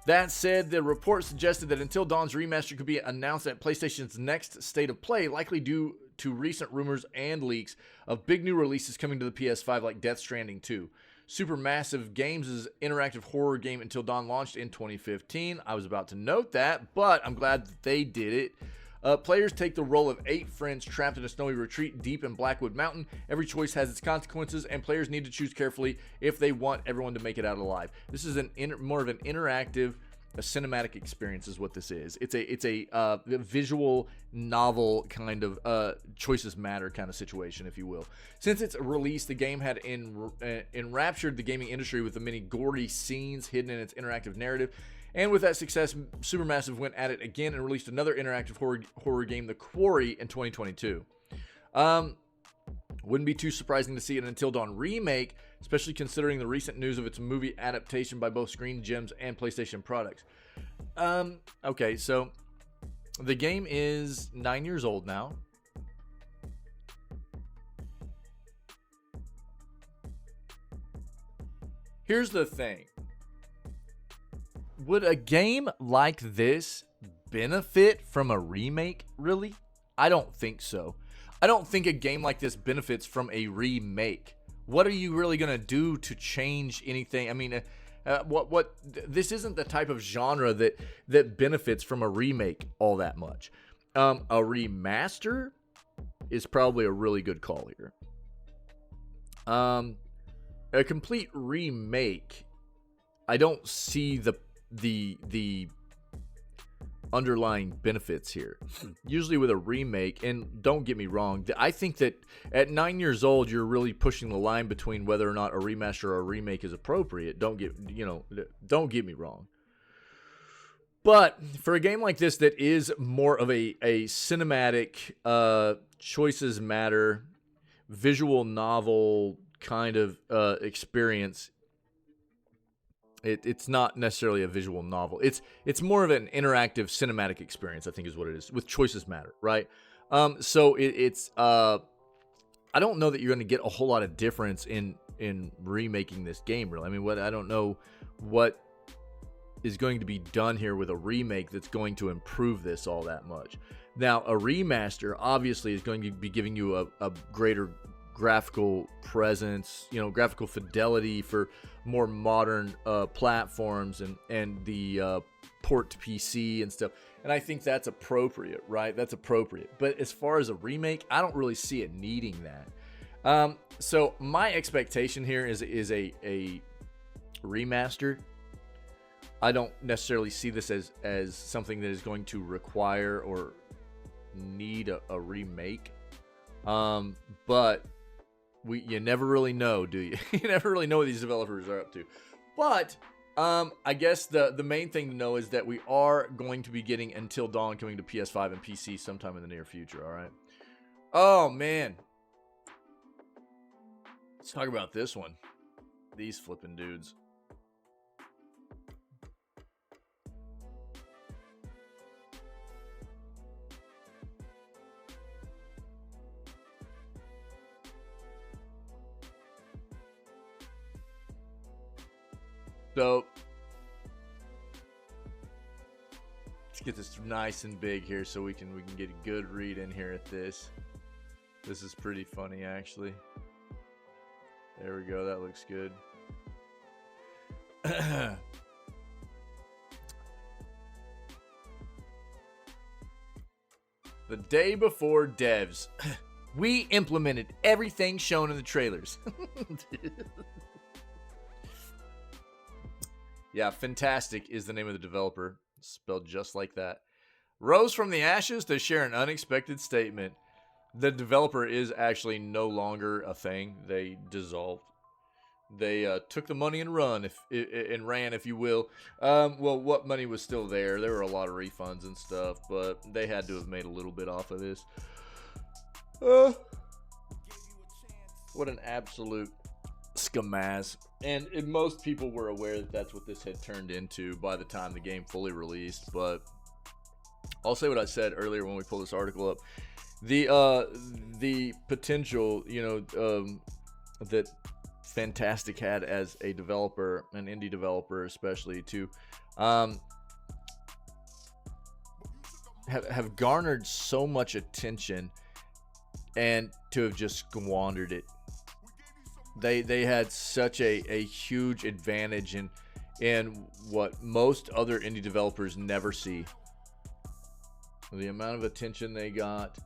That said, the report suggested that Until Dawn's remaster could be announced at PlayStation's next State of Play, likely due to recent rumors and leaks of big new releases coming to the PS5 like Death Stranding 2. Supermassive Games' interactive horror game Until Dawn launched in 2015. I was about to note that, but I'm glad that they did it. Players take the role of 8 friends trapped in a snowy retreat deep in Blackwood Mountain. Every choice has its consequences, and players need to choose carefully if they want everyone to make it out alive. This is more of an interactive, a cinematic experience is what this is. It's a visual novel kind of choices matter kind of situation, if you will. Since its release, the game had enraptured the gaming industry with the many gory scenes hidden in its interactive narrative. And with that success, Supermassive went at it again and released another interactive horror game, The Quarry, in 2022. Wouldn't be too surprising to see an Until Dawn remake, especially considering the recent news of its movie adaptation by both Screen Gems and PlayStation products. Okay, so the game is 9 years old now. Here's the thing. Would a game like this benefit from a remake, really? I don't think so. I don't think a game like this benefits from a remake. What are you really going to do to change anything? I mean, this isn't the type of genre that benefits from a remake all that much. A remaster is probably a really good call here. A complete remake, I don't see the underlying benefits here. Usually with a remake, and don't get me wrong, I think that at 9 years old you're really pushing the line between whether or not a remaster or a remake is appropriate. Don't get me wrong. But for a game like this that is more of a cinematic, choices matter, visual novel kind of experience, it's not necessarily a visual novel. It's more of an interactive cinematic experience, I think is what it is, with choices matter, right? So it's I don't know that you're going to get a whole lot of difference in remaking this game, really. I mean, I don't know what is going to be done here with a remake that's going to improve this all that much. Now, a remaster obviously is going to be giving you a greater graphical presence, graphical fidelity for more modern platforms and the port to PC and stuff. And I think that's appropriate, right? That's appropriate. But as far as a remake, I don't really see it needing that. So my expectation here is a remaster. I don't necessarily see this as something that is going to require or need a remake. But you never really know, do you? You never really know what these developers are up to. But I guess the main thing to know is that we are going to be getting Until Dawn coming to PS5 and PC sometime in the near future, all right? Oh, man. Let's talk about this one. These flipping dudes. So let's get this nice and big here so we can get a good read in here at this. This is pretty funny, actually. There we go. That looks good. The day before devs, we implemented everything shown in the trailers. Yeah, Fantastic is the name of the developer, spelled just like that. Rose from the ashes to share an unexpected statement. The developer is actually no longer a thing. They dissolved. They took the money and ran, if you will. Well, what money was still there? There were a lot of refunds and stuff, but they had to have made a little bit off of this. What an absolute scamaz. And most people were aware that that's what this had turned into by the time the game fully released. But I'll say what I said earlier when we pulled this article up. The potential, that Fantastic had as a developer, an indie developer especially, to have garnered so much attention and to have just squandered it. They had such a huge advantage in what most other indie developers never see. The amount of attention they got,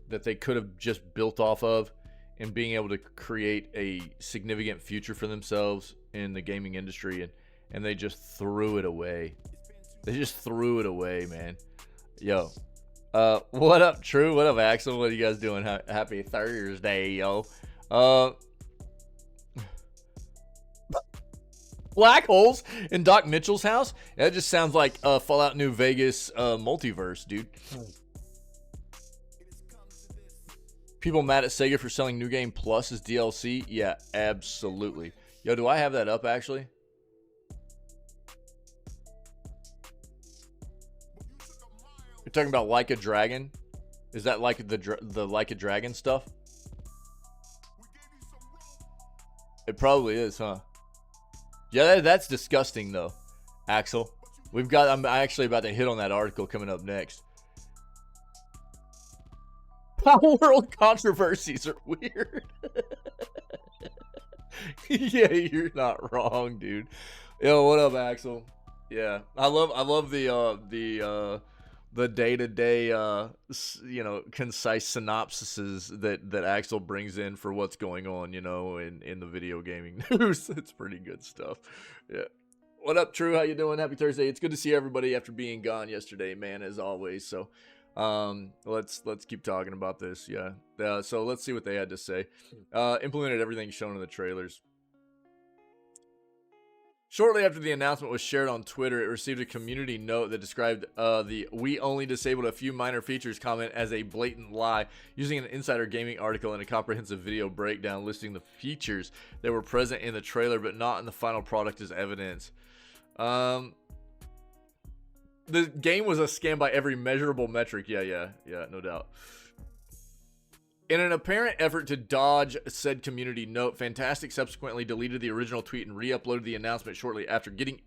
that they could have just built off of, and being able to create a significant future for themselves in the gaming industry, and they just threw it away. They just threw it away, man. Yo, what up, True? What up, Axel? What are you guys doing? Happy Thursday, yo. Black holes in Doc Mitchell's house? That just sounds like Fallout New Vegas multiverse, dude. People mad at Sega for selling New Game Plus as DLC? Yeah, absolutely. Yo, do I have that up, actually? You're talking about Like a Dragon? Is that like the Like a Dragon stuff? It probably is, huh? Yeah, that's disgusting, though, Axel. I'm actually about to hit on that article coming up next. Power World controversies are weird. Yeah, you're not wrong, dude. Yo, what up, Axel? Yeah, I love the day-to-day concise synopsises that Axel brings in for what's going on, in the video gaming news. It's pretty good stuff. Yeah. What up, True? How you doing? Happy Thursday. It's good to see everybody after being gone yesterday, man, as always. So let's keep talking about this. Yeah. So let's see what they had to say. Implemented everything shown in the trailers. Shortly after the announcement was shared on Twitter, it received a community note that described the "we only disabled a few minor features" comment as a blatant lie, using an Insider Gaming article and a comprehensive video breakdown listing the features that were present in the trailer but not in the final product as evidence. The game was a scam by every measurable metric. Yeah, no doubt. In an apparent effort to dodge said community note, Fantastic subsequently deleted the original tweet and re-uploaded the announcement shortly after, getting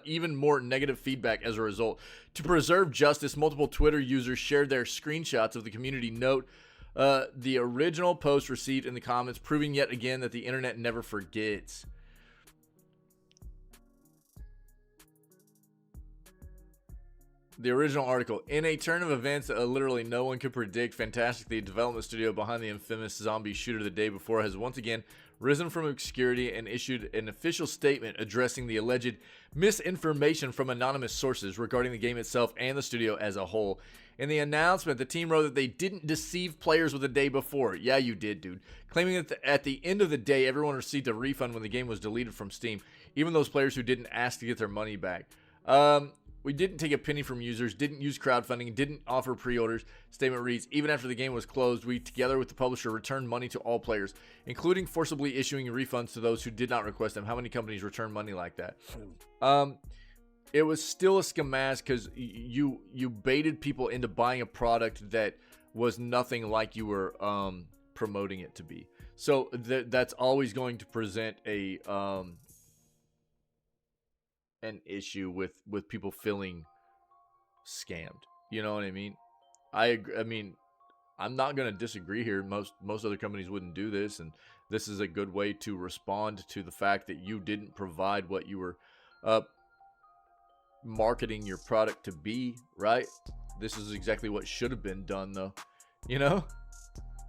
even more negative feedback as a result. To preserve justice, multiple Twitter users shared their screenshots of the community note the original post received in the comments, proving yet again that the internet never forgets. The original article. In a turn of events that literally no one could predict, Fantastic, the development studio behind the infamous zombie shooter the day before, has once again risen from obscurity and issued an official statement addressing the alleged misinformation from anonymous sources regarding the game itself and the studio as a whole. In the announcement, the team wrote that they didn't deceive players with the day before. Yeah, you did, dude. Claiming that at the end of the day, everyone received a refund when the game was deleted from Steam, even those players who didn't ask to get their money back. We didn't take a penny from users, didn't use crowdfunding, didn't offer pre-orders. Statement reads, even after the game was closed, we, together with the publisher, returned money to all players, including forcibly issuing refunds to those who did not request them. How many companies return money like that? It was still a scamaz because you baited people into buying a product that was nothing like you were promoting it to be. So that's always going to present a an issue with people feeling scammed. You know what I mean? I agree. I mean, I'm not going to disagree here. Most other companies wouldn't do this, and this is a good way to respond to the fact that you didn't provide what you were marketing your product to be, right? This is exactly what should have been done, though. You know?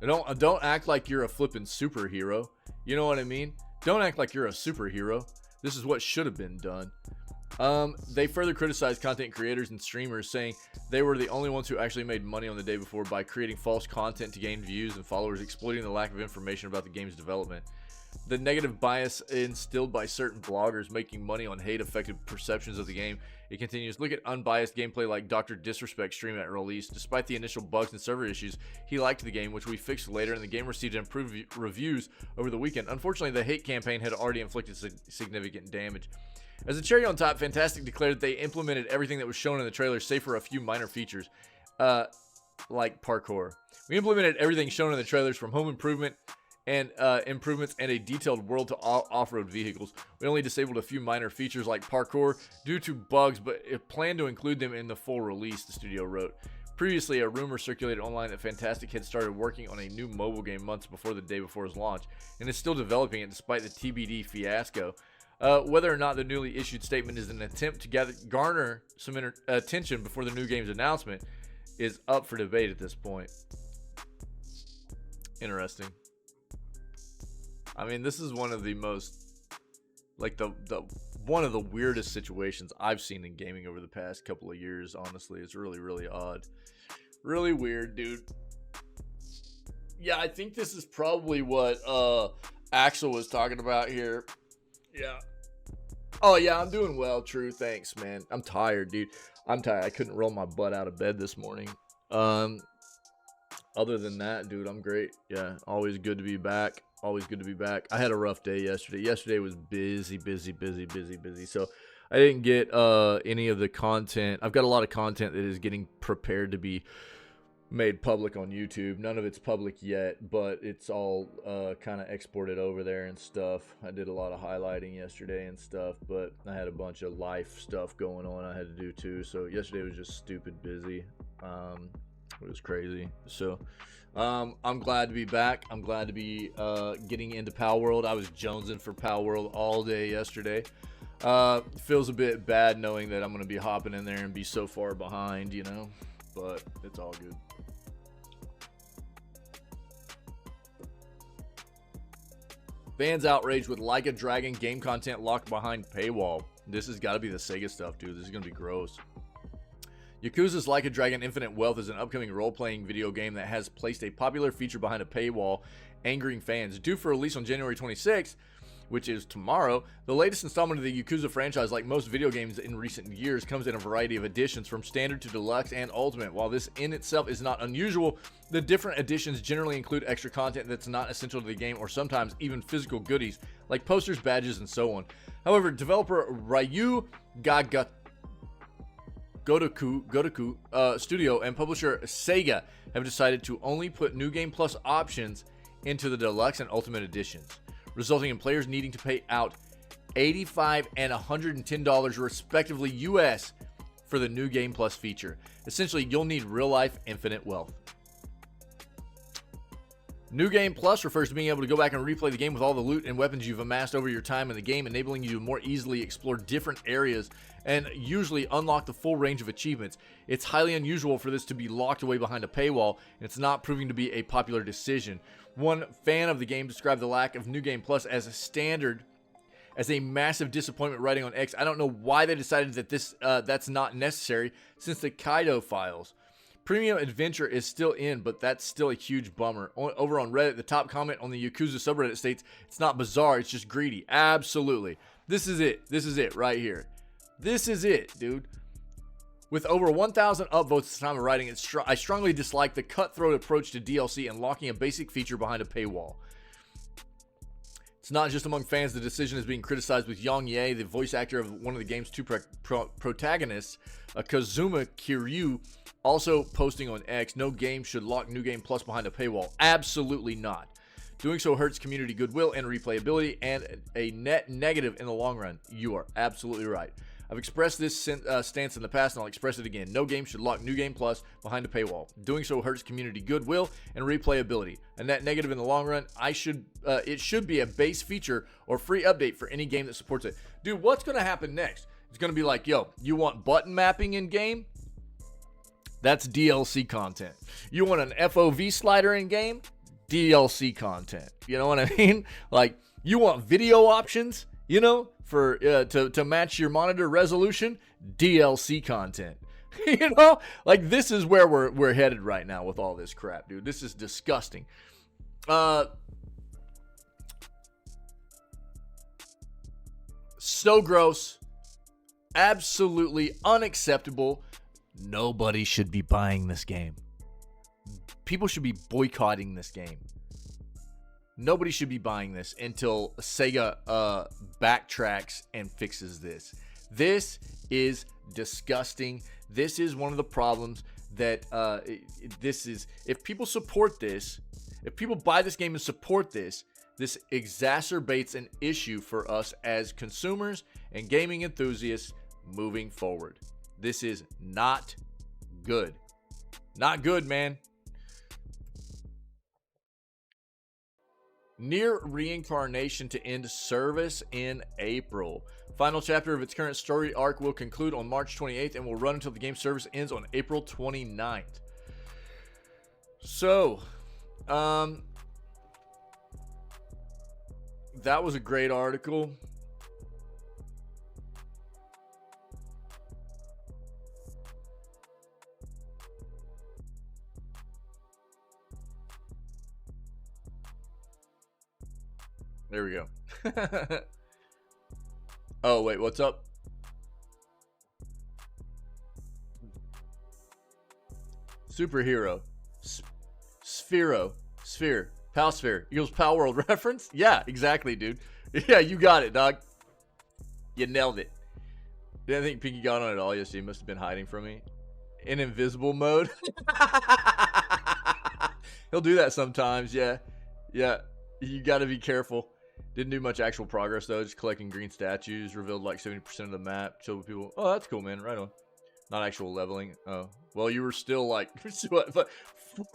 Don't act like you're a flipping superhero. You know what I mean? Don't act like you're a superhero. This is what should have been done. They further criticized content creators and streamers, saying they were the only ones who actually made money on the day before by creating false content to gain views and followers, exploiting the lack of information about the game's development. The negative bias instilled by certain bloggers making money on hate affected perceptions of the game. It continues, look at unbiased gameplay like Dr. Disrespect stream at release. Despite the initial bugs and server issues, he liked the game, which we fixed later, and the game received improved reviews over the weekend. Unfortunately, the hate campaign had already inflicted significant damage. As a cherry on top, Fantastic declared that they implemented everything that was shown in the trailer, save for a few minor features, like parkour. We implemented everything shown in the trailers, from home improvement and improvements and a detailed world to off-road vehicles. We only disabled a few minor features like parkour due to bugs, but it planned to include them in the full release, the studio wrote. Previously, a rumor circulated online that Fantastic had started working on a new mobile game months before the day before its launch, and is still developing it despite the TBD fiasco. Whether or not the newly issued statement is an attempt to garner some attention before the new game's announcement is up for debate at this point. Interesting. I mean, this is one of the most, like, one of the weirdest situations I've seen in gaming over the past couple of years, honestly. It's really, really odd. Really weird, dude. Yeah, I think this is probably what Axel was talking about here. Yeah. Oh, yeah, I'm doing well. True. Thanks, man. I'm tired, dude. I'm tired. I couldn't roll my butt out of bed this morning. Other than that, dude, I'm great. Yeah, always good to be back. Always good to be back. I had a rough day yesterday. Yesterday was busy. So I didn't get any of the content. I've got a lot of content that is getting prepared to be made public on YouTube. None of it's public yet, but it's all kind of exported over there and stuff. I did a lot of highlighting yesterday and stuff, but I had a bunch of life stuff going on I had to do too. So yesterday was just stupid busy. It was crazy. So I'm glad to be back. I'm glad to be getting into Pal World. I was jonesing for Pal World all day yesterday. Feels a bit bad knowing that I'm going to be hopping in there and be so far behind, you know, but it's all good. Fans outraged with Like a Dragon game content locked behind paywall. This has got to be the Sega stuff, dude. This is going to be gross. Yakuza's Like a Dragon Infinite Wealth is an upcoming role-playing video game that has placed a popular feature behind a paywall, angering fans. Due for release on January 26th, which is tomorrow, the latest installment of the Yakuza franchise, like most video games in recent years, comes in a variety of editions, from standard to deluxe and ultimate. While this in itself is not unusual, the different editions generally include extra content that's not essential to the game, or sometimes even physical goodies, like posters, badges, and so on. However, developer Ryu Gotoku Studio and publisher Sega have decided to only put New Game Plus options into the deluxe and ultimate editions, resulting in players needing to pay out $85 and $110 respectively US for the New Game Plus feature. Essentially, you'll need real-life infinite wealth. New Game Plus refers to being able to go back and replay the game with all the loot and weapons you've amassed over your time in the game, enabling you to more easily explore different areas and usually unlock the full range of achievements. It's highly unusual for this to be locked away behind a paywall, and it's not proving to be a popular decision. One fan of the game described the lack of New Game Plus as a massive disappointment, writing on X, "I don't know why they decided that that's not necessary, since the Kaido files. Premium Adventure is still in, but that's still a huge bummer." Over on Reddit, the top comment on the Yakuza subreddit states, "It's not bizarre, it's just greedy." Absolutely. This is it. This is it right here. This is it, dude. With over 1,000 upvotes at the time of writing, I strongly dislike the cutthroat approach to DLC and locking a basic feature behind a paywall. It's not just among fans. The decision is being criticized, with Yang Ye, the voice actor of one of the game's two protagonists, Kazuma Kiryu, Also posting on X, no game should lock New Game Plus behind a paywall. Absolutely not. Doing so hurts community goodwill and replayability and a net negative in the long run. You are absolutely right. I've expressed this stance in the past, and I'll express it again. No game should lock New Game Plus behind a paywall. Doing so hurts community goodwill and replayability. A net negative in the long run. It should be a base feature or free update for any game that supports it. Dude, what's going to happen next? It's going to be like, yo, you want button mapping in game? That's DLC content. You want an FOV slider in game? DLC content. You know what I mean? Like, you want video options, you know, for to match your monitor resolution? DLC content. You know, like, this is where we're headed right now with all this crap, dude. This is disgusting. So gross. Absolutely unacceptable. Nobody should be buying this game. People should be boycotting this game. Nobody should be buying this until Sega backtracks and fixes this. This is disgusting. This is one of the problems that this is. If people support this, if people buy this game and support this, this exacerbates an issue for us as consumers and gaming enthusiasts moving forward. This is not good. Not good, man. Near reincarnation to end service in April. Final chapter of its current story arc will conclude on March 28th and will run until the game's service ends on April 29th. So, that was a great article. There we go. Oh, wait, what's up? Superhero. Sphere. Pal Sphere. Equals Pal World reference? Yeah, exactly, dude. Yeah, you got it, dog. You nailed it. Didn't think Pinky got on it at all yesterday. He must have been hiding from me. In invisible mode. He'll do that sometimes, yeah. Yeah, you got to be careful. Didn't do much actual progress, though. Just collecting green statues. Revealed like 70% of the map. Showed people. Oh, that's cool, man. Right on. Not actual leveling. Oh. Well, you were still like what, 4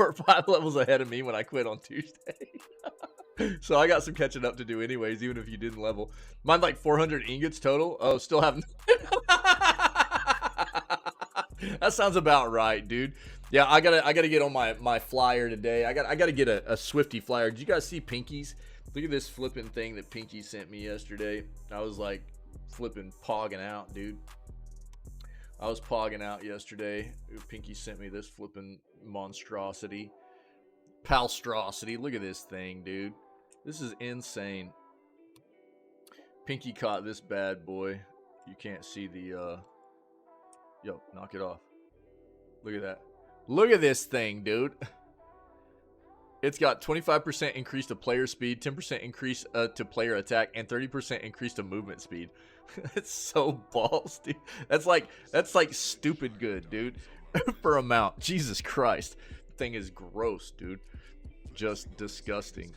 or 5 levels ahead of me when I quit on Tuesday. So I got some catching up to do anyways, even if you didn't level. Mine like 400 ingots total. Oh, still haven't. That sounds about right, dude. Yeah, I gotta get on my flyer today. I gotta get a Swifty flyer. Did you guys see Pinky's? Look at this flipping thing that Pinky sent me yesterday. I was like flipping pogging out, dude. I was pogging out yesterday. Pinky sent me this flipping monstrosity. Palstrosity. Look at this thing, dude. This is insane. Pinky caught this bad boy. You can't see the yo, knock it off. Look at that. Look at this thing, dude. It's got 25% increase to player speed, 10% increase to player attack, and 30% increase to movement speed. It's so balls, dude. That's like stupid good, dude. For a mount. Jesus Christ. Thing is gross, dude. Just disgusting.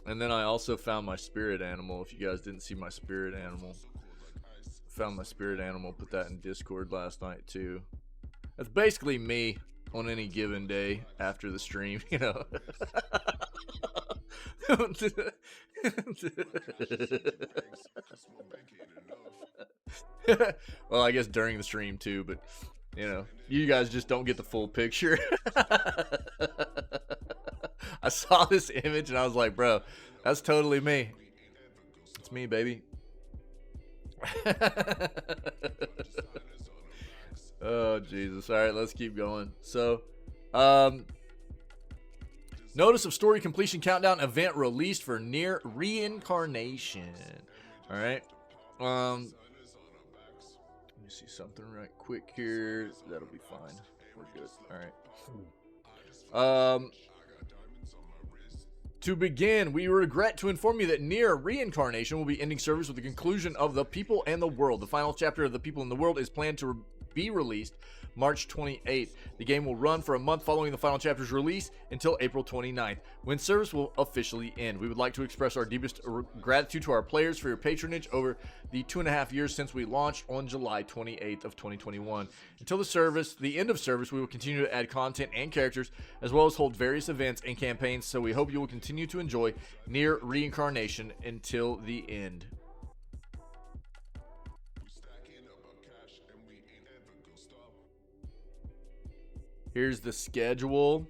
And then I also found my spirit animal. If you guys didn't see my spirit animal. Found my spirit animal. Put that in Discord last night, too. That's basically me on any given day after the stream, you know. Well, I guess during the stream too, but you know, you guys just don't get the full picture. I saw this image and I was like, bro, that's totally me. It's me, baby. Oh, Jesus. All right, let's keep going. So, notice of story completion countdown event released for Near Reincarnation. All right. Let me see something right quick here. That'll be fine. We're good. All right. To begin, we regret to inform you that Near Reincarnation will be ending service with the conclusion of The People and the World. The final chapter of The People and the World is planned to be released March 28th. The game will run for a month following the final chapter's release until April 29th, when service will officially end. We would like to express our deepest gratitude to our players for your patronage over the 2.5 years since we launched on July 28th of 2021. Until the end of service, we will continue to add content and characters, as well as hold various events and campaigns, so we hope you will continue to enjoy Nier Reincarnation until the end. Here's the schedule.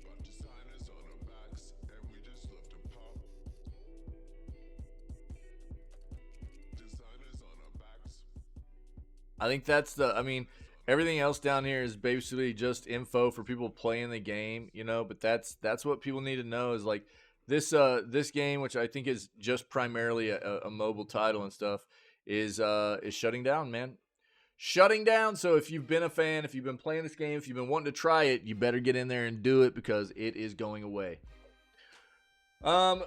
I think that's everything else down here is basically just info for people playing the game, you know, but that's what people need to know is like this game, which I think is just primarily a mobile title and stuff, is shutting down, man. Shutting down. So if you've been a fan, if you've been playing this game, if you've been wanting to try it, you better get in there and do it because it is going away. Talk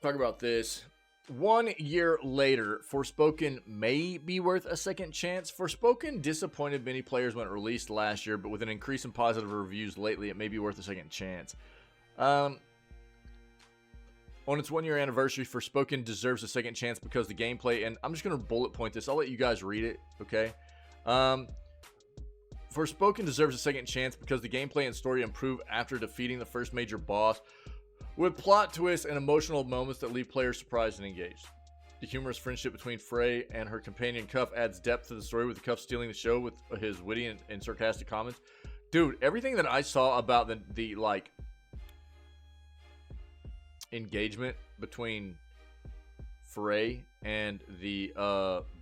about this. 1 year later, Forspoken may be worth a second chance. Forspoken disappointed many players when it released last year, but with an increase in positive reviews lately, it may be worth a second chance. On its 1 year anniversary, Forspoken deserves a second chance because the gameplay, and I'm just going to bullet point this. I'll let you guys read it, okay? Forspoken deserves a second chance because the gameplay and story improve after defeating the first major boss, with plot twists and emotional moments that leave players surprised and engaged. The humorous friendship between Frey and her companion Cuff adds depth to the story, with Cuff stealing the show with his witty and sarcastic comments. Dude, everything that I saw about the like engagement between Frey and the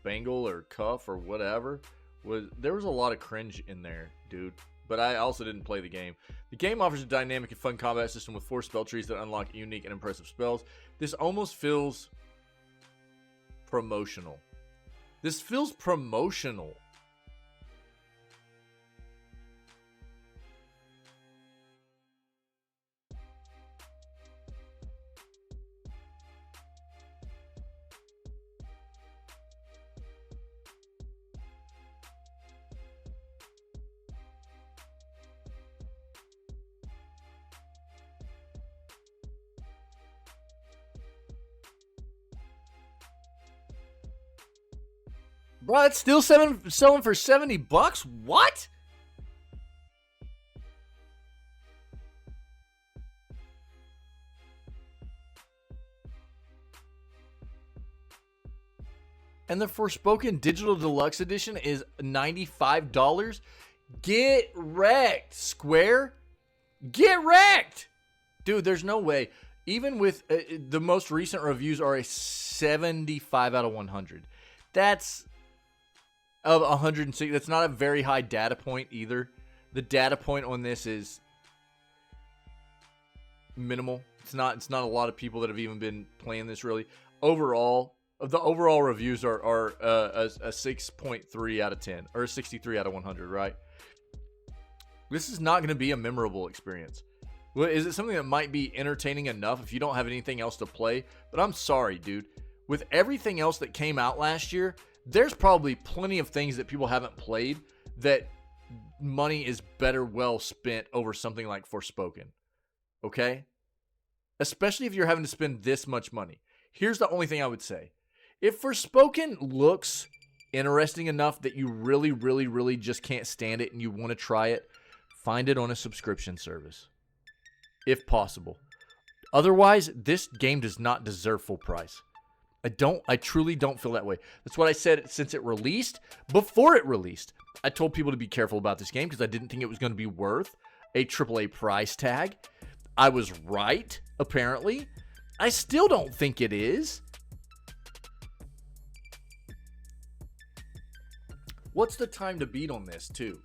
Bengal or Cuff or whatever there was a lot of cringe in there, dude. But I also didn't play the game. The game offers a dynamic and fun combat system with 4 spell trees that unlock unique and impressive spells. This almost feels promotional. This feels promotional. Bro, it's still selling for $70. What? And the Forspoken Digital Deluxe Edition is $95. Get wrecked, Square. Get wrecked. Dude, there's no way. Even with the most recent reviews are a 75 out of 100. That's of 160. That's not a very high data point either. The data point on this is minimal. It's not a lot of people that have even been playing this really. Overall, the overall reviews are a 6.3 out of 10 or a 63 out of 100, right? This is not going to be a memorable experience. Well, is it something that might be entertaining enough if you don't have anything else to play? But I'm sorry, dude. With everything else that came out last year, there's probably plenty of things that people haven't played that money is better well spent over something like Forspoken. Okay? Especially if you're having to spend this much money. Here's the only thing I would say. If Forspoken looks interesting enough that you really, really, really just can't stand it and you want to try it, find it on a subscription service. If possible. Otherwise, this game does not deserve full price. I truly don't feel that way. That's what I said since it released. Before it released, I told people to be careful about this game because I didn't think it was going to be worth a AAA price tag. I was right, apparently. I still don't think it is. What's the time to beat on this, too?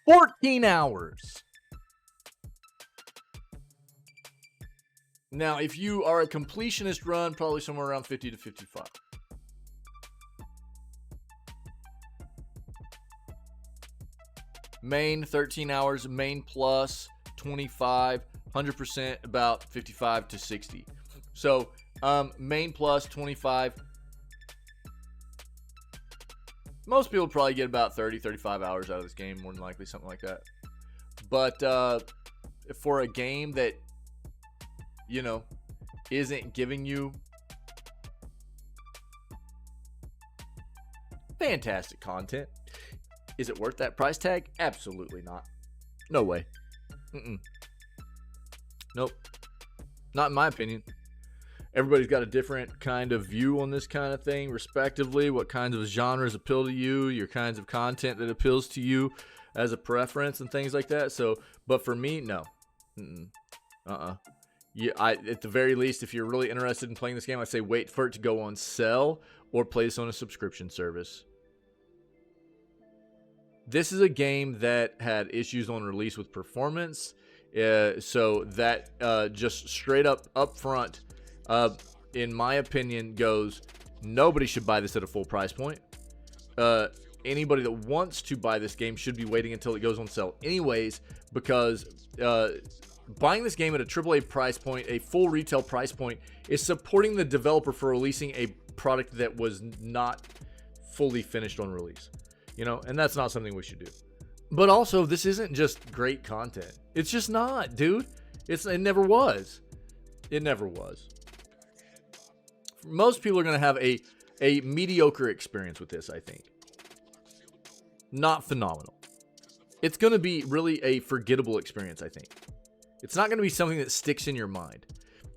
$14 hours. Now, if you are a completionist run, probably somewhere around 50 to 55. Main 13 hours, main plus 25, 100% about 55 to 60. So main plus 25. Most people probably get about 30, 35 hours out of this game, more than likely, something like that. But for a game that, you know, isn't giving you fantastic content, is it worth that price tag? Absolutely not. No way. Nope. Not in my opinion. Everybody's got a different kind of view on this kind of thing, respectively. What kinds of genres appeal to you, your kinds of content that appeals to you as a preference and things like that. So, but for me, no. Yeah, at the very least, if you're really interested in playing this game, I'd say wait for it to go on sale or play this on a subscription service. This is a game that had issues on release with performance. So that just straight up front, in my opinion, goes, nobody should buy this at a full price point. Anybody that wants to buy this game should be waiting until it goes on sale anyways, because buying this game at a AAA price point, a full retail price point, is supporting the developer for releasing a product that was not fully finished on release. You know, and that's not something we should do. But also, this isn't just great content. It's just not, dude. It never was. It never was. Most people are going to have a mediocre experience with this, I think. Not phenomenal. It's going to be really a forgettable experience, I think. It's not going to be something that sticks in your mind.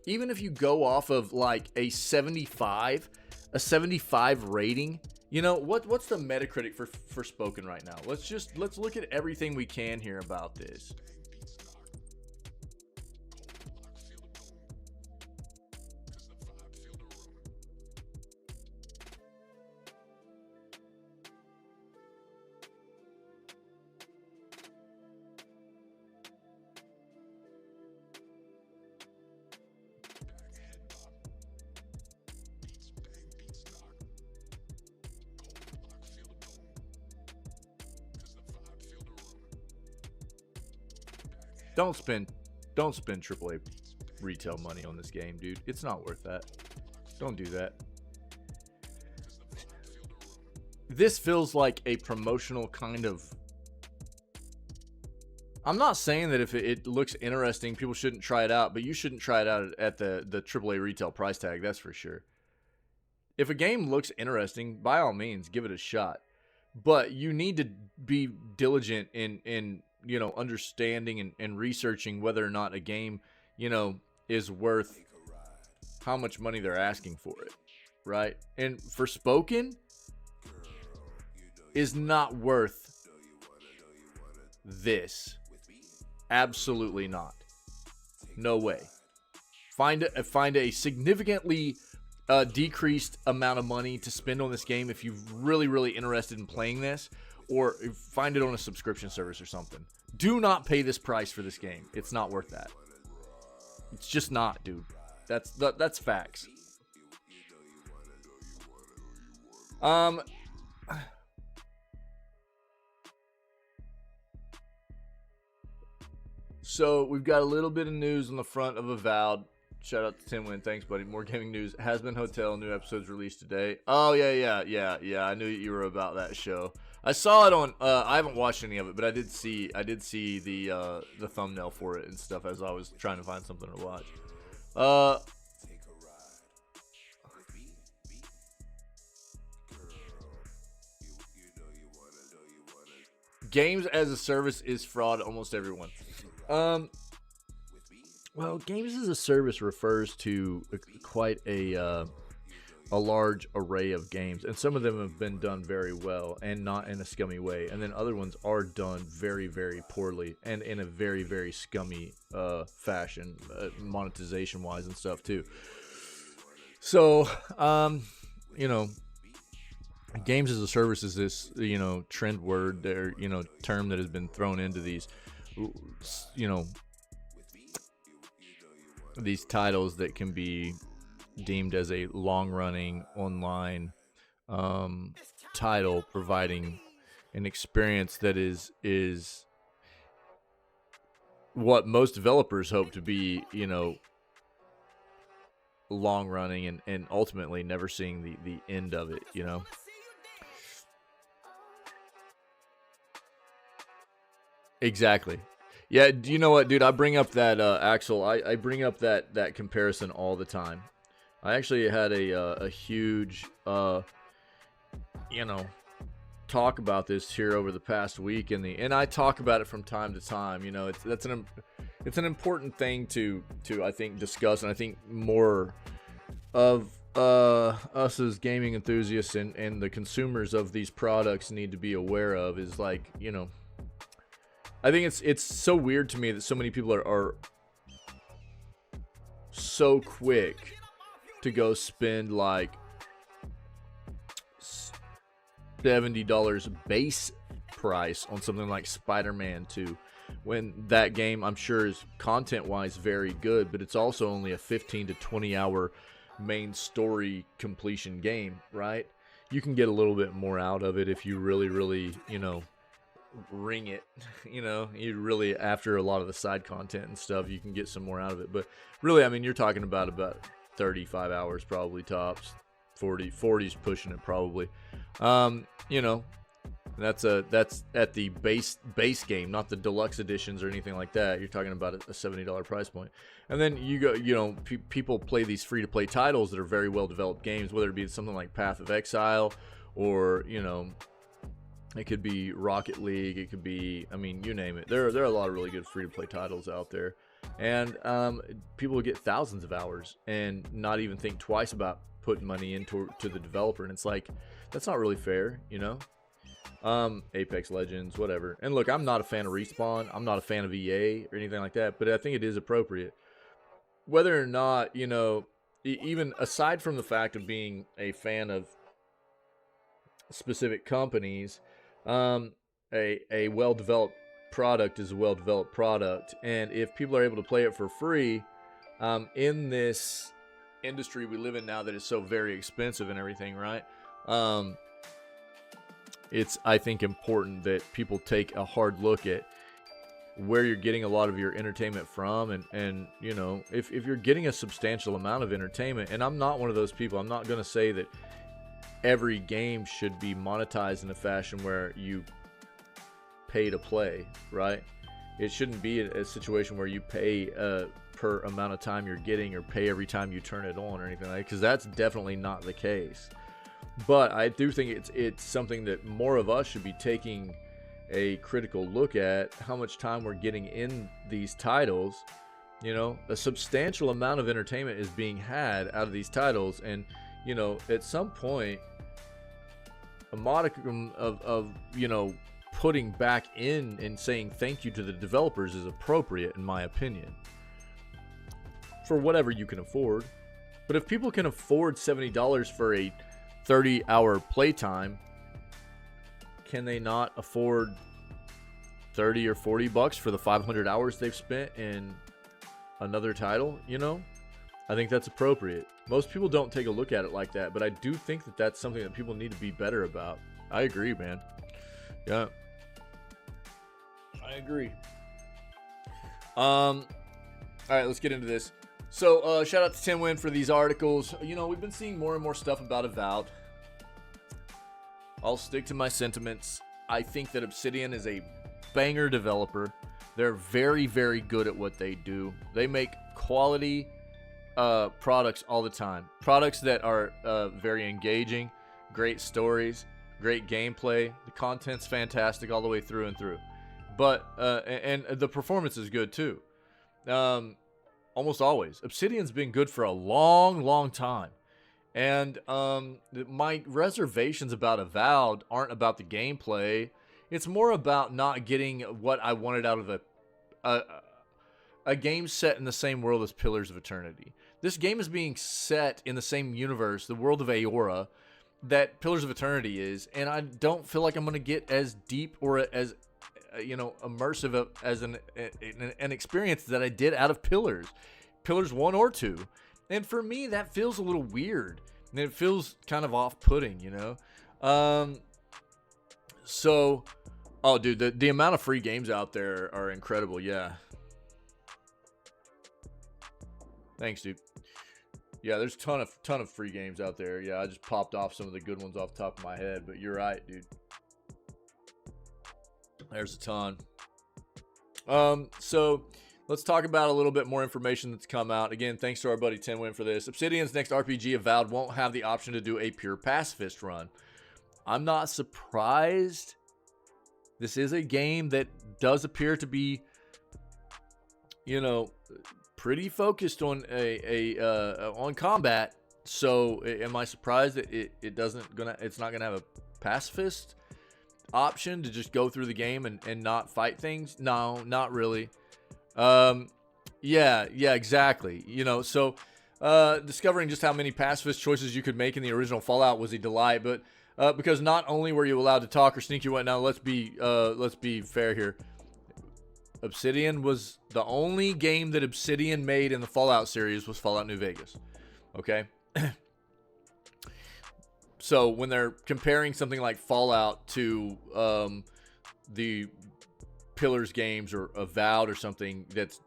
Even if you go off of like a 75 rating, you know, what's the Metacritic for Spoken right now? Let's look at everything we can here about this. Don't spend AAA retail money on this game, dude. It's not worth that. Don't do that. This feels like a promotional kind of... I'm not saying that if it looks interesting, people shouldn't try it out, but you shouldn't try it out at the AAA retail price tag, that's for sure. If a game looks interesting, by all means, give it a shot. But you need to be diligent in you know, understanding and researching whether or not a game, you know, is worth how much money they're asking for it, right? And for Spoken is not worth this. Absolutely not. No way. Find a significantly decreased amount of money to spend on this game if you're really interested in playing this, or find it on a subscription service or something. Do not pay this price for this game. It's not worth that. It's just not, dude. That's facts. So we've got a little bit of news on the front of Avowed. Shout out to Tim Wynn. Thanks, buddy. More gaming news. Hasbin Hotel, new episodes released today. Oh, yeah. I knew you were about that show. I saw it on, I haven't watched any of it, but I did see the thumbnail for it and stuff as I was trying to find something to watch. Games as a service is fraud, almost everyone. Well, games as a service refers to quite a large array of games, and some of them have been done very well and not in a scummy way, and then other ones are done very poorly and in a very scummy fashion, monetization wise and stuff too. So you know, games as a service is this, you know, trend word there, you know, term that has been thrown into these, you know, these titles that can be deemed as a long-running online title providing an experience that is what most developers hope to be, you know, long running and ultimately never seeing the end of it, you know. Exactly. Yeah, do you know what, dude? I bring up that Axel. I bring up that comparison all the time. I actually had a huge you know, talk about this here over the past week, and I talk about it from time to time. You know, it's an important thing to I think discuss, and I think more of us as gaming enthusiasts and the consumers of these products need to be aware of is, like, you know, I think it's so weird to me that so many people are so quick to go spend like $70 base price on something like Spider-Man 2, when that game, I'm sure, is content-wise very good, but it's also only a 15 to 20 hour main story completion game, right? You can get a little bit more out of it if you really, you know, ring it. You know, you really, after a lot of the side content and stuff, you can get some more out of it. But really, I mean, you're talking about 35 hours probably tops. 40's pushing it probably. You know, that's at the base game, not the deluxe editions or anything like that. You're talking about a $70 price point. And then you go, you know, people play these free-to-play titles that are very well-developed games, whether it be something like Path of Exile, or, you know, it could be Rocket League, it could be, I mean, you name it. There are a lot of really good free-to-play titles out there. And people will get thousands of hours and not even think twice about putting money into the developer. And it's like, that's not really fair, you know. Apex Legends, whatever. And look, I'm not a fan of Respawn, I'm not a fan of EA or anything like that, but I think it is appropriate, whether or not, you know, even aside from the fact of being a fan of specific companies, a well-developed product is a well-developed product. And if people are able to play it for free, in this industry we live in now that is so very expensive and everything, right? It's, I think, important that people take a hard look at where you're getting a lot of your entertainment from, and you know, if you're getting a substantial amount of entertainment. And I'm not one of those people, I'm not going to say that every game should be monetized in a fashion where you pay to play, right? It shouldn't be a situation where you pay per amount of time you're getting, or pay every time you turn it on or anything like that, because that's definitely not the case. But I do think it's something that more of us should be taking a critical look at, how much time we're getting in these titles. You know, a substantial amount of entertainment is being had out of these titles, and, you know, at some point, a modicum of you know, putting back in and saying thank you to the developers is appropriate, in my opinion, for whatever you can afford. But if people can afford $70 for a 30-hour playtime, can they not afford 30 or 40 bucks for the 500 hours they've spent in another title? You know, I think that's appropriate. Most people don't take a look at it like that, but I do think that that's something that people need to be better about. I agree, man. Yeah, I agree. All right, let's get into this. So, shout out to Tim Wynn for these articles. You know, we've been seeing more and more stuff about Avowed. I'll stick to my sentiments. I think that Obsidian is a banger developer. They're very, very good at what they do. They make quality products all the time. Products that are very engaging, great stories, great gameplay. The content's fantastic all the way through and through. But, and the performance is good too. Almost always. Obsidian's been good for a long, long time. And my reservations about Avowed aren't about the gameplay. It's more about not getting what I wanted out of a game set in the same world as Pillars of Eternity. This game is being set in the same universe, the world of Aora, that Pillars of Eternity is. And I don't feel like I'm going to get as deep or as, you know, immersive as an experience that I did out of Pillars 1 or 2. And for me, that feels a little weird, and it feels kind of off-putting, you know. So, oh, dude, the amount of free games out there are incredible. Yeah. Thanks, dude. Yeah, there's ton of free games out there. Yeah, I just popped off some of the good ones off the top of my head, but you're right, dude. There's a ton. So let's talk about a little bit more information that's come out. Again, thanks to our buddy Tenwin for this. Obsidian's next RPG, Avowed, won't have the option to do a pure pacifist run. I'm not surprised. This is a game that does appear to be, you know, pretty focused on on combat. So am I surprised that it's not gonna have a pacifist option to just go through the game and not fight things? No, not really. Yeah, exactly. You know, so discovering just how many pacifist choices you could make in the original Fallout was a delight, but because not only were you allowed to talk or sneak your way, now let's be fair here. Obsidian was the only game that Obsidian made in the Fallout series was Fallout New Vegas. Okay? So when they're comparing something like Fallout to the Pillars games or Avowed or something that's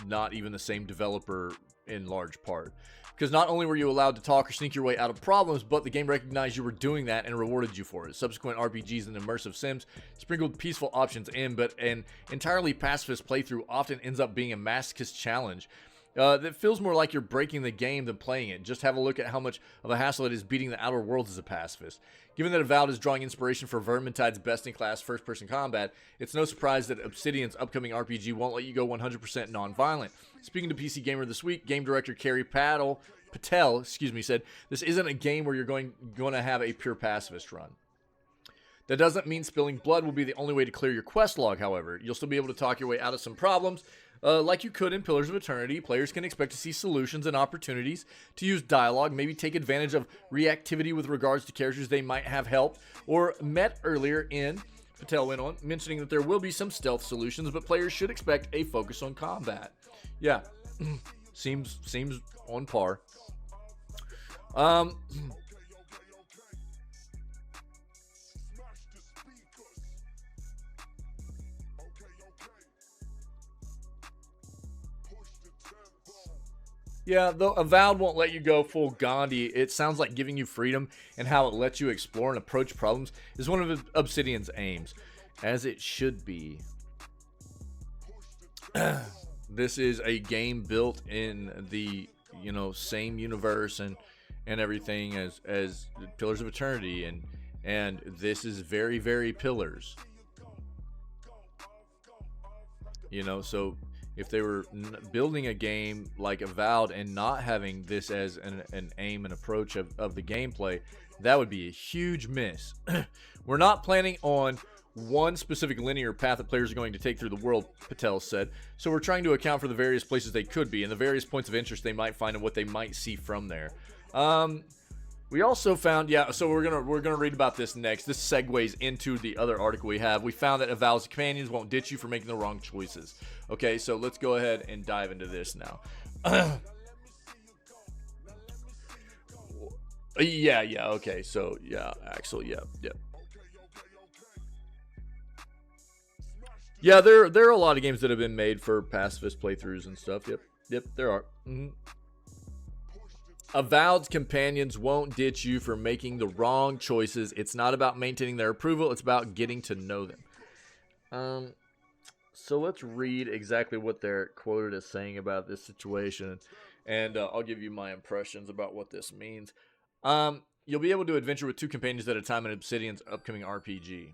not even the same developer in large part. Because not only were you allowed to talk or sneak your way out of problems, but the game recognized you were doing that and rewarded you for it. Subsequent RPGs and immersive sims sprinkled peaceful options in, but an entirely pacifist playthrough often ends up being a masochist challenge that feels more like you're breaking the game than playing it. Just have a look at how much of a hassle it is beating the Outer Worlds as a pacifist. Given that Avowed is drawing inspiration for Vermintide's best-in-class first-person combat, it's no surprise that Obsidian's upcoming RPG won't let you go 100% non-violent. Speaking to PC Gamer this week, game director Carrie Patel, said, "This isn't a game where you're going to have a pure pacifist run. That doesn't mean spilling blood will be the only way to clear your quest log, however. You'll still be able to talk your way out of some problems. Like you could in Pillars of Eternity, players can expect to see solutions and opportunities to use dialogue, maybe take advantage of reactivity with regards to characters they might have helped or met earlier in," Patel went on, mentioning that there will be some stealth solutions, but players should expect a focus on combat. Yeah, seems on par. Yeah, though Avowed won't let you go full Gandhi, it sounds like giving you freedom and how it lets you explore and approach problems is one of Obsidian's aims, as it should be. This is a game built in the, you know, same universe and everything as Pillars of Eternity, and this is very, very Pillars. You know, so if they were building a game like Avowed and not having this as an aim and approach of the gameplay, that would be a huge miss. We're not planning on one specific linear path that players are going to take through the world, Patel said, so we're trying to account for the various places they could be and the various points of interest they might find and what they might see from there. We also found, yeah, so we're gonna read about this next. This segues into the other article we have. We found that Avowed's companions won't ditch you for making the wrong choices. Okay, so let's go ahead and dive into this now. Yeah, okay, so yeah, Axel, yeah. Yeah, there are a lot of games that have been made for pacifist playthroughs and stuff. Yep, there are. Avowed's companions won't ditch you for making the wrong choices. It's not about maintaining their approval. It's about getting to know them. So let's read exactly what they're quoted as saying about this situation. And I'll give you my impressions about what this means. You'll be able to adventure with 2 companions at a time in Obsidian's upcoming RPG.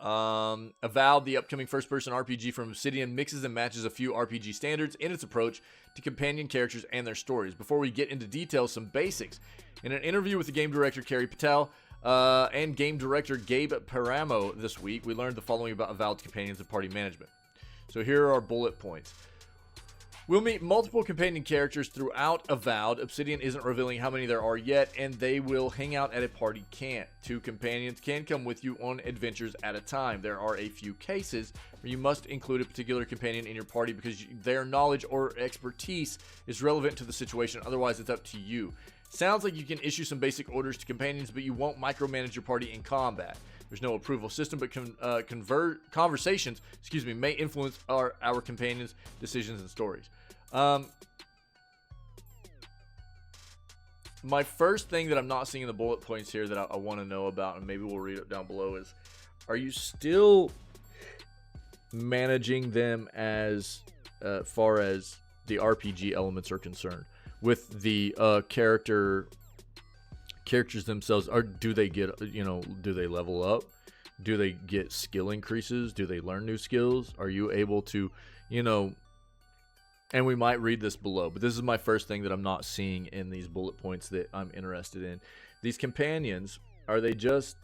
Avowed, the upcoming first-person RPG from Obsidian, mixes and matches a few RPG standards in its approach to companion characters and their stories. Before we get into details, some basics. In an interview with the game director Carrie Patel and game director Gabe Paramo this week, we learned the following about Avowed's companions and party management. So here are our bullet points. We'll meet multiple companion characters throughout Avowed. Obsidian isn't revealing how many there are yet, and they will hang out at a party camp. 2 companions can come with you on adventures at a time. There are a few cases where you must include a particular companion in your party because their knowledge or expertise is relevant to the situation. Otherwise, it's up to you. Sounds like you can issue some basic orders to companions, but you won't micromanage your party in combat. There's no approval system, but conversations, may influence our companions' decisions and stories. My first thing that I'm not seeing in the bullet points here that I want to know about, and maybe we'll read it down below, is, are you still managing them as far as the RPG elements are concerned with the characters themselves? Or do they get, do they level up? Do they get skill increases? Do they learn new skills? Are you able to, and we might read this below, but this is my first thing that I'm not seeing in these bullet points that I'm interested in. These companions, are they just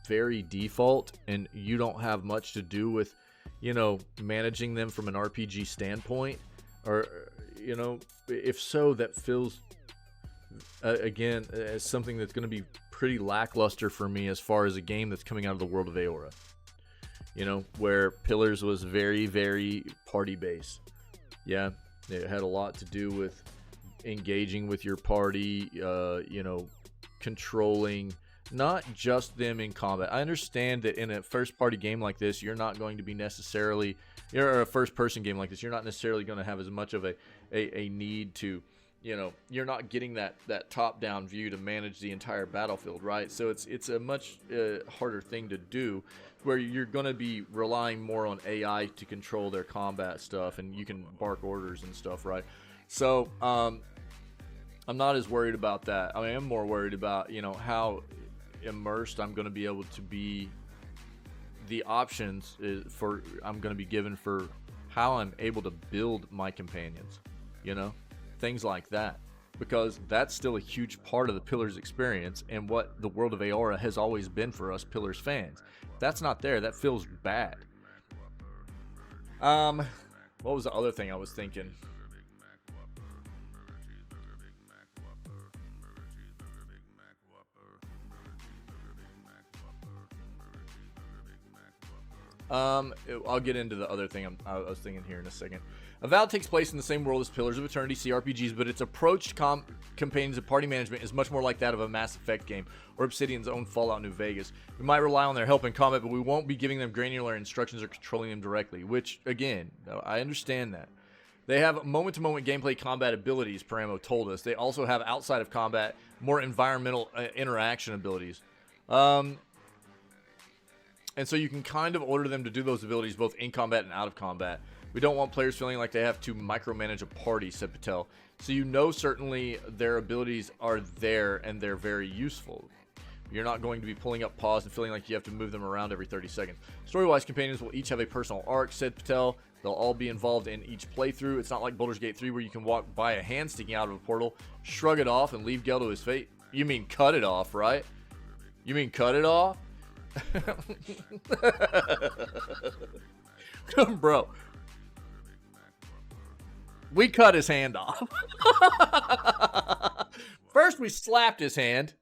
very default and you don't have much to do with, managing them from an RPG standpoint? Or, if so, that feels, again, as something that's going to be pretty lackluster for me as far as a game that's coming out of the world of Aora. Where Pillars was very, very party-based. Yeah, it had a lot to do with engaging with your party, controlling not just them in combat. I understand that in a first-party game like this, you're not going to be necessarily, or a first-person game like this, you're not necessarily going to have as much of a need to, you're not getting that top-down view to manage the entire battlefield, right? So it's a much harder thing to do, where you're going to be relying more on AI to control their combat stuff, and you can bark orders and stuff, right? So I'm not as worried about that. I am more worried about, how immersed I'm going to be able to be, the options I'm going to be given for how I'm able to build my companions, things like that, because that's still a huge part of the Pillars experience and what the world of Aora has always been for us Pillars fans. If that's not there, that feels bad. What was the other thing I was thinking? I'll get into the other thing I was thinking here in a second. Avowed takes place in the same world as Pillars of Eternity CRPGs, but its approach to companions and party management is much more like that of a Mass Effect game or Obsidian's own Fallout New Vegas. We might rely on their help in combat, but we won't be giving them granular instructions or controlling them directly, which, again, I understand that. They have moment-to-moment gameplay combat abilities, Paramo told us. They also have, outside of combat, more environmental interaction abilities. And so you can kind of order them to do those abilities both in combat and out of combat. We don't want players feeling like they have to micromanage a party, said Patel. So certainly their abilities are there and they're very useful. You're not going to be pulling up pause and feeling like you have to move them around every 30 seconds. Story-wise, companions will each have a personal arc, said Patel. They'll all be involved in each playthrough. It's not like Baldur's Gate 3 where you can walk by a hand sticking out of a portal, shrug it off, and leave Gel to his fate. You mean cut it off, right? You mean cut it off? Bro, we cut his hand off. First we slapped his hand,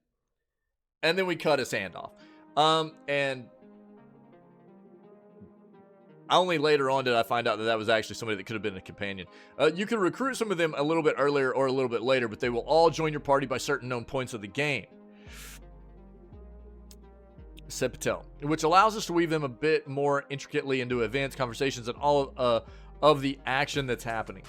and then we cut his hand off. And only later on did I find out that that was actually somebody that could have been a companion. You can recruit some of them a little bit earlier or a little bit later, but they will all join your party by certain known points of the game, said Patel, which allows us to weave them a bit more intricately into events, conversations, and all of the action that's happening.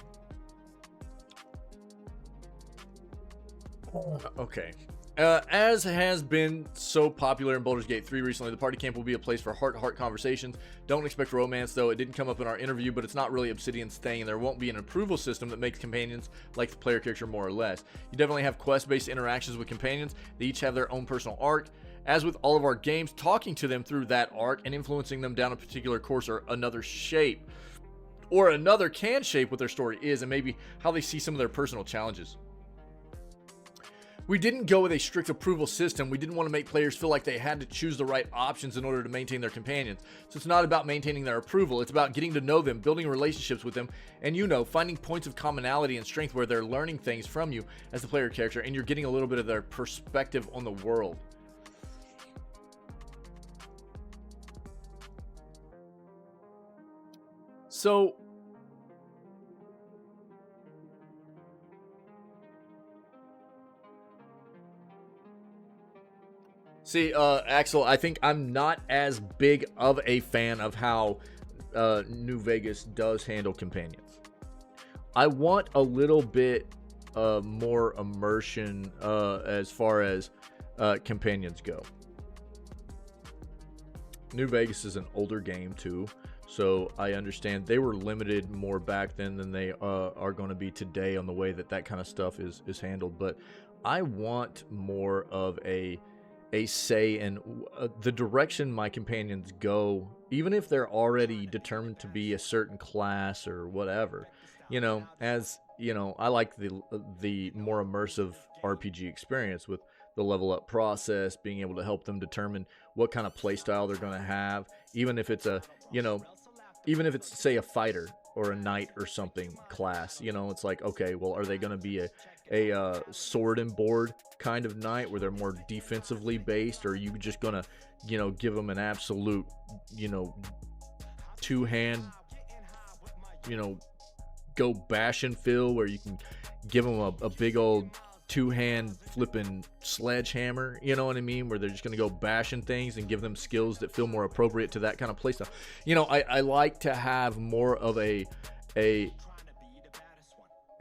Okay. As has been so popular in Baldur's Gate 3 recently, the party camp will be a place for heart-to-heart conversations. Don't expect romance, though. It didn't come up in our interview, but it's not really Obsidian's thing, and there won't be an approval system that makes companions like the player character more or less. You definitely have quest-based interactions with companions. They each have their own personal arc. As with all of our games, talking to them through that arc and influencing them down a particular course or another shape, or another can shape what their story is and maybe how they see some of their personal challenges. We didn't go with a strict approval system. We didn't want to make players feel like they had to choose the right options in order to maintain their companions. So it's not about maintaining their approval. It's about getting to know them, building relationships with them, and finding points of commonality and strength where they're learning things from you as the player character, and you're getting a little bit of their perspective on the world. So See, Axel, I think I'm not as big of a fan of how New Vegas does handle companions. I want a little bit more immersion as far as companions go. New Vegas is an older game too, so I understand they were limited more back then than they are going to be today on the way that kind of stuff is handled. But I want more of a say in the direction my companions go, even if they're already determined to be a certain class or whatever. You know, as you know, I like the more immersive RPG experience with the level up process, being able to help them determine what kind of play style they're going to have, even if it's even if it's, say, a fighter or a knight or something class. You know, it's like, okay, well, are they going to be a sword and board kind of knight where they're more defensively based, or are you just going to, you know, give them an absolute, you know, two-hand, you know, go bash and fill, where you can give them a big old two-hand flipping sledgehammer, you know what I mean, where they're just going to go bashing things and give them skills that feel more appropriate to that kind of playstyle. You know, I like to have more of a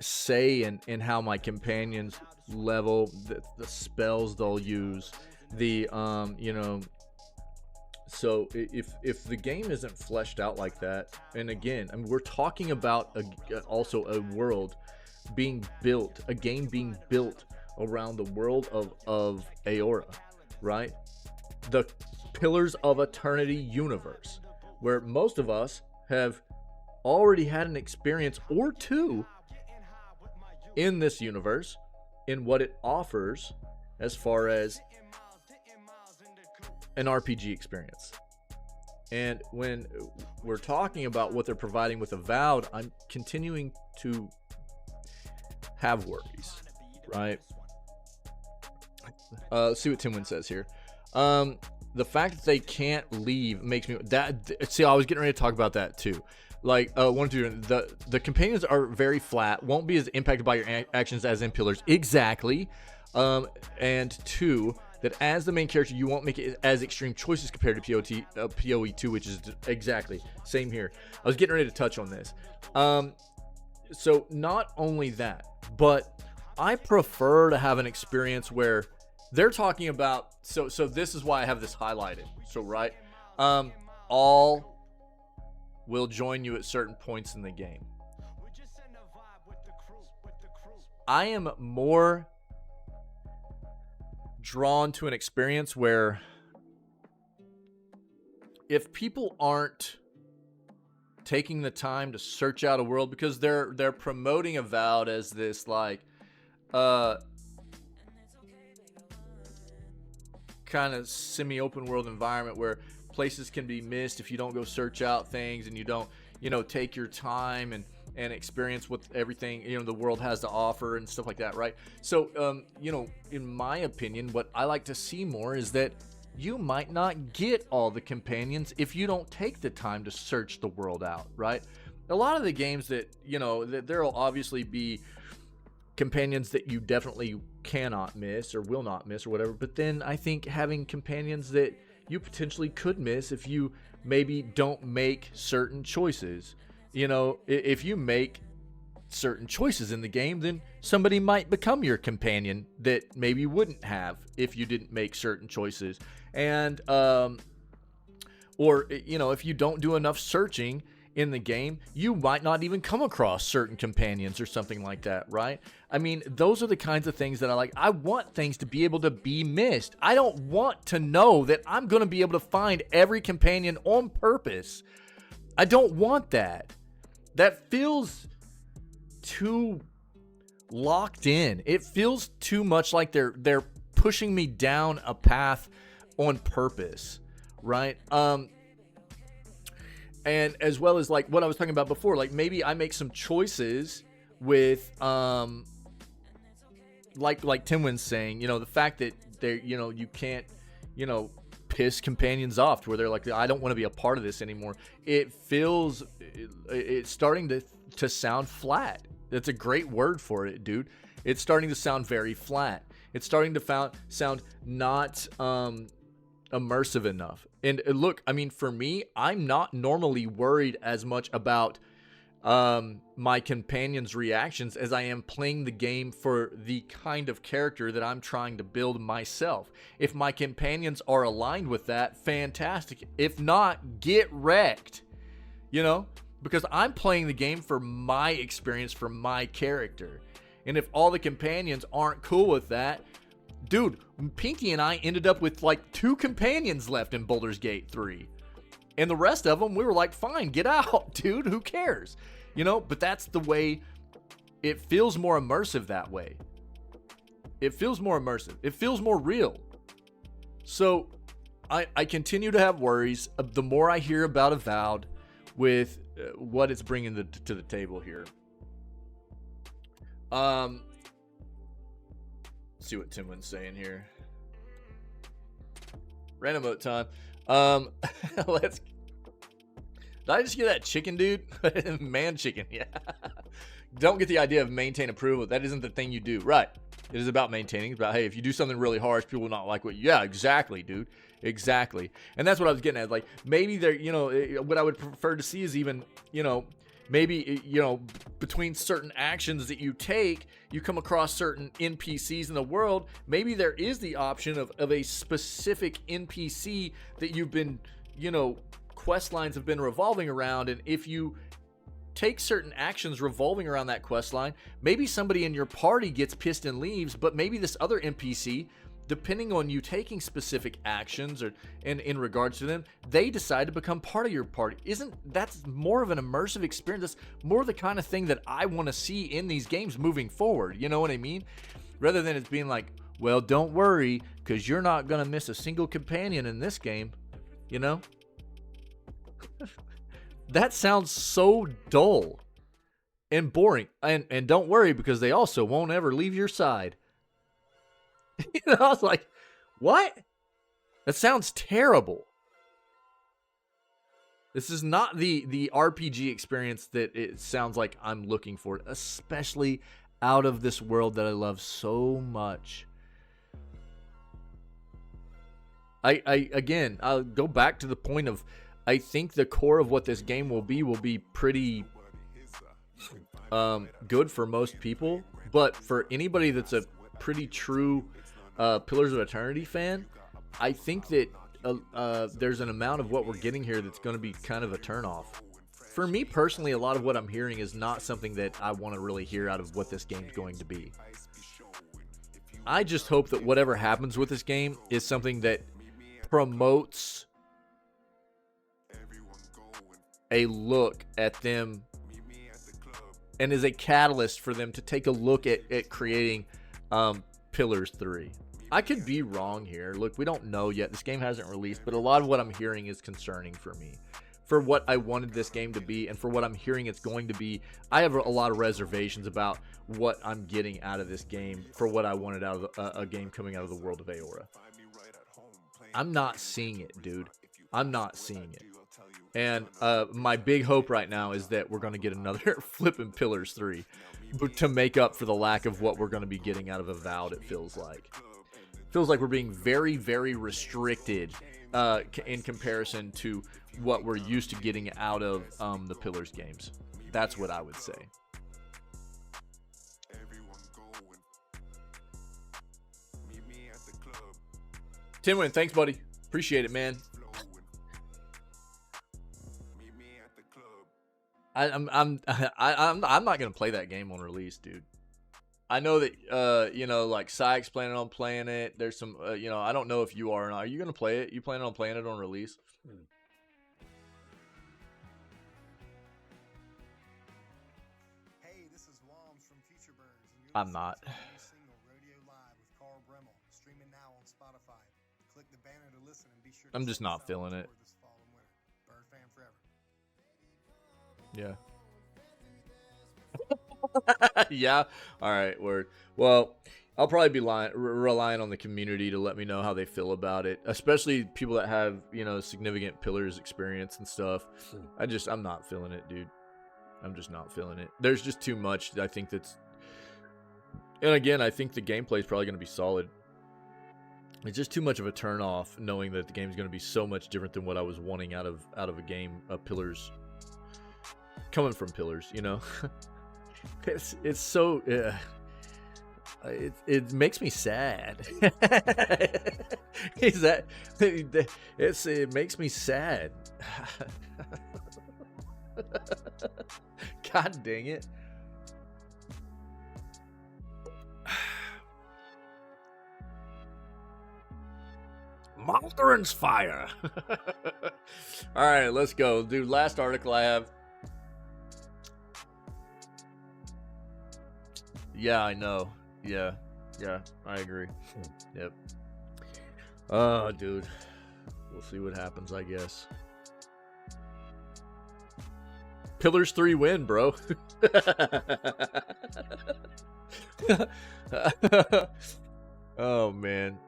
say in how my companions level, the spells they'll use, the you know. So if the game isn't fleshed out like that, and again, I mean, we're talking about also a world being built, a game being built around the world of Aora, right? The Pillars of Eternity universe, where most of us have already had an experience or two in this universe, in what it offers as far as an RPG experience. And when we're talking about what they're providing with Avowed, I'm continuing to have worries, right? Let's see what Timwin says here. The fact that they can't leave makes me see, I was getting ready to talk about that too. Like, the companions are very flat, won't be as impacted by your actions as in Pillars. Exactly. And two, that as the main character, you won't make it as extreme choices compared to PoE2, which is exactly same here. I was getting ready to touch on this. So not only that, but I prefer to have an experience where they're talking about, so this is why I have this highlighted. So, right, all will join you at certain points in the game. I am more drawn to an experience where if people aren't taking the time to search out a world, because they're promoting Avowed as this like kind of semi-open world environment where places can be missed if you don't go search out things and you don't, you know, take your time and experience what everything, you know, the world has to offer and stuff like that, right? So you know, in my opinion, what I like to see more is that you might not get all the companions if you don't take the time to search the world out, right? A lot of the games that, you know, that there'll obviously be companions that you definitely cannot miss or will not miss or whatever, but then I think having companions that you potentially could miss if you maybe don't make certain choices. You know, if you make certain choices in the game, then somebody might become your companion that maybe wouldn't have if you didn't make certain choices. And or, you know, if you don't do enough searching in the game, you might not even come across certain companions or something like that, right? I mean, those are the kinds of things that I like. I want things to be able to be missed. I don't want to know that I'm going to be able to find every companion on purpose. I don't want that. That feels too locked in. It feels too much like they're pushing me down a path on purpose, right? And as well as like what I was talking about before, like maybe I make some choices with like Timwin's saying, you know, the fact that they, you know, you can't, you know, piss companions off to where they're like, I don't want to be a part of this anymore. It feels, it's starting to sound flat. That's a great word for it, dude. It's starting to sound very flat. It's starting to sound not immersive enough. And look, I mean, for me, I'm not normally worried as much about my companions' reactions as I am playing the game for the kind of character that I'm trying to build myself. If my companions are aligned with that, fantastic. If not, get wrecked. You know, because I'm playing the game for my experience, for my character. And if all the companions aren't cool with that, dude, Pinky and I ended up with like 2 companions left in Baldur's Gate 3. And the rest of them, we were like, fine, get out, dude, who cares? You know, but that's the way, it feels more immersive that way. It feels more immersive. It feels more real. So I continue to have worries. The more I hear about Avowed with what it's bringing to the table here. Let's see what Timwin's saying here. Random vote time. Let's. Did I just get that chicken, dude? Man chicken, yeah. Don't get the idea of maintain approval. That isn't the thing you do. Right. It is about maintaining. It's about, hey, if you do something really harsh, people will not like what you... Yeah, exactly, dude. Exactly. And that's what I was getting at. Like, maybe there, you know, what I would prefer to see is even, you know, maybe, you know, between certain actions that you take, you come across certain NPCs in the world. Maybe there is the option of a specific NPC that you've been, you know, quest lines have been revolving around, and if you take certain actions revolving around that quest line, maybe somebody in your party gets pissed and leaves, but maybe this other NPC, depending on you taking specific actions or in regards to them, they decide to become part of your party. That's more of an immersive experience? That's more the kind of thing that I want to see in these games moving forward. You know what I mean? Rather than it being like, well, don't worry, because you're not going to miss a single companion in this game. You know? That sounds so dull and boring. And don't worry, because they also won't ever leave your side. You know, I was like, what? That sounds terrible. This is not the RPG experience that it sounds like I'm looking for, especially out of this world that I love so much. Again, I'll go back to the point of, I think the core of what this game will be pretty good for most people, but for anybody that's a pretty true Pillars of Eternity fan, I think that there's an amount of what we're getting here that's going to be kind of a turnoff. For me personally, a lot of what I'm hearing is not something that I want to really hear out of what this game's going to be. I just hope that whatever happens with this game is something that promotes a look at them and is a catalyst for them to take a look at creating Pillars 3. I could be wrong here. Look, we don't know yet. This game hasn't released, but a lot of what I'm hearing is concerning for me. For what I wanted this game to be and for what I'm hearing it's going to be, I have a lot of reservations about what I'm getting out of this game for what I wanted out of a game coming out of the world of Aora. I'm not seeing it, dude. I'm not seeing it. And my big hope right now is that we're going to get another flipping Pillars 3 to make up for the lack of what we're going to be getting out of Avowed, it feels like. It feels like we're being very, very restricted in comparison to what we're used to getting out of the Pillars games. That's what I would say. Timwin, thanks, buddy. Appreciate it, man. I'm not gonna play that game on release, dude. I know that you know, like Sykes planning on playing it. There's some you know, I don't know if you are or not. Are you gonna play it? You planning on playing it on release? Hey, this is Wams from Future Burns, and you're I'm not. listening to the new single Radio Live with Carl Bremmel, streaming now on Spotify. Click the banner to listen and be sure to I'm just not check us out feeling it. for this fall and winter. Bird fan forever. Yeah. Yeah. All right. Word. Well, I'll probably be relying on the community to let me know how they feel about it, especially people that have, you know, significant Pillars experience and stuff. I'm not feeling it, dude. I'm just not feeling it. There's just too much. I think that's, and again, I think the gameplay is probably going to be solid. It's just too much of a turn off knowing that the game's going to be so much different than what I was wanting out of a game of Pillars, coming from Pillars, you know. it's so it makes me sad. It makes me sad. God dang it. Malthorn's fire. All right, let's go, dude. Last article I have. Yeah, I know. Yeah, I agree. Yep. Oh, dude. We'll see what happens, I guess. Pillars 3 win, bro. Oh, man.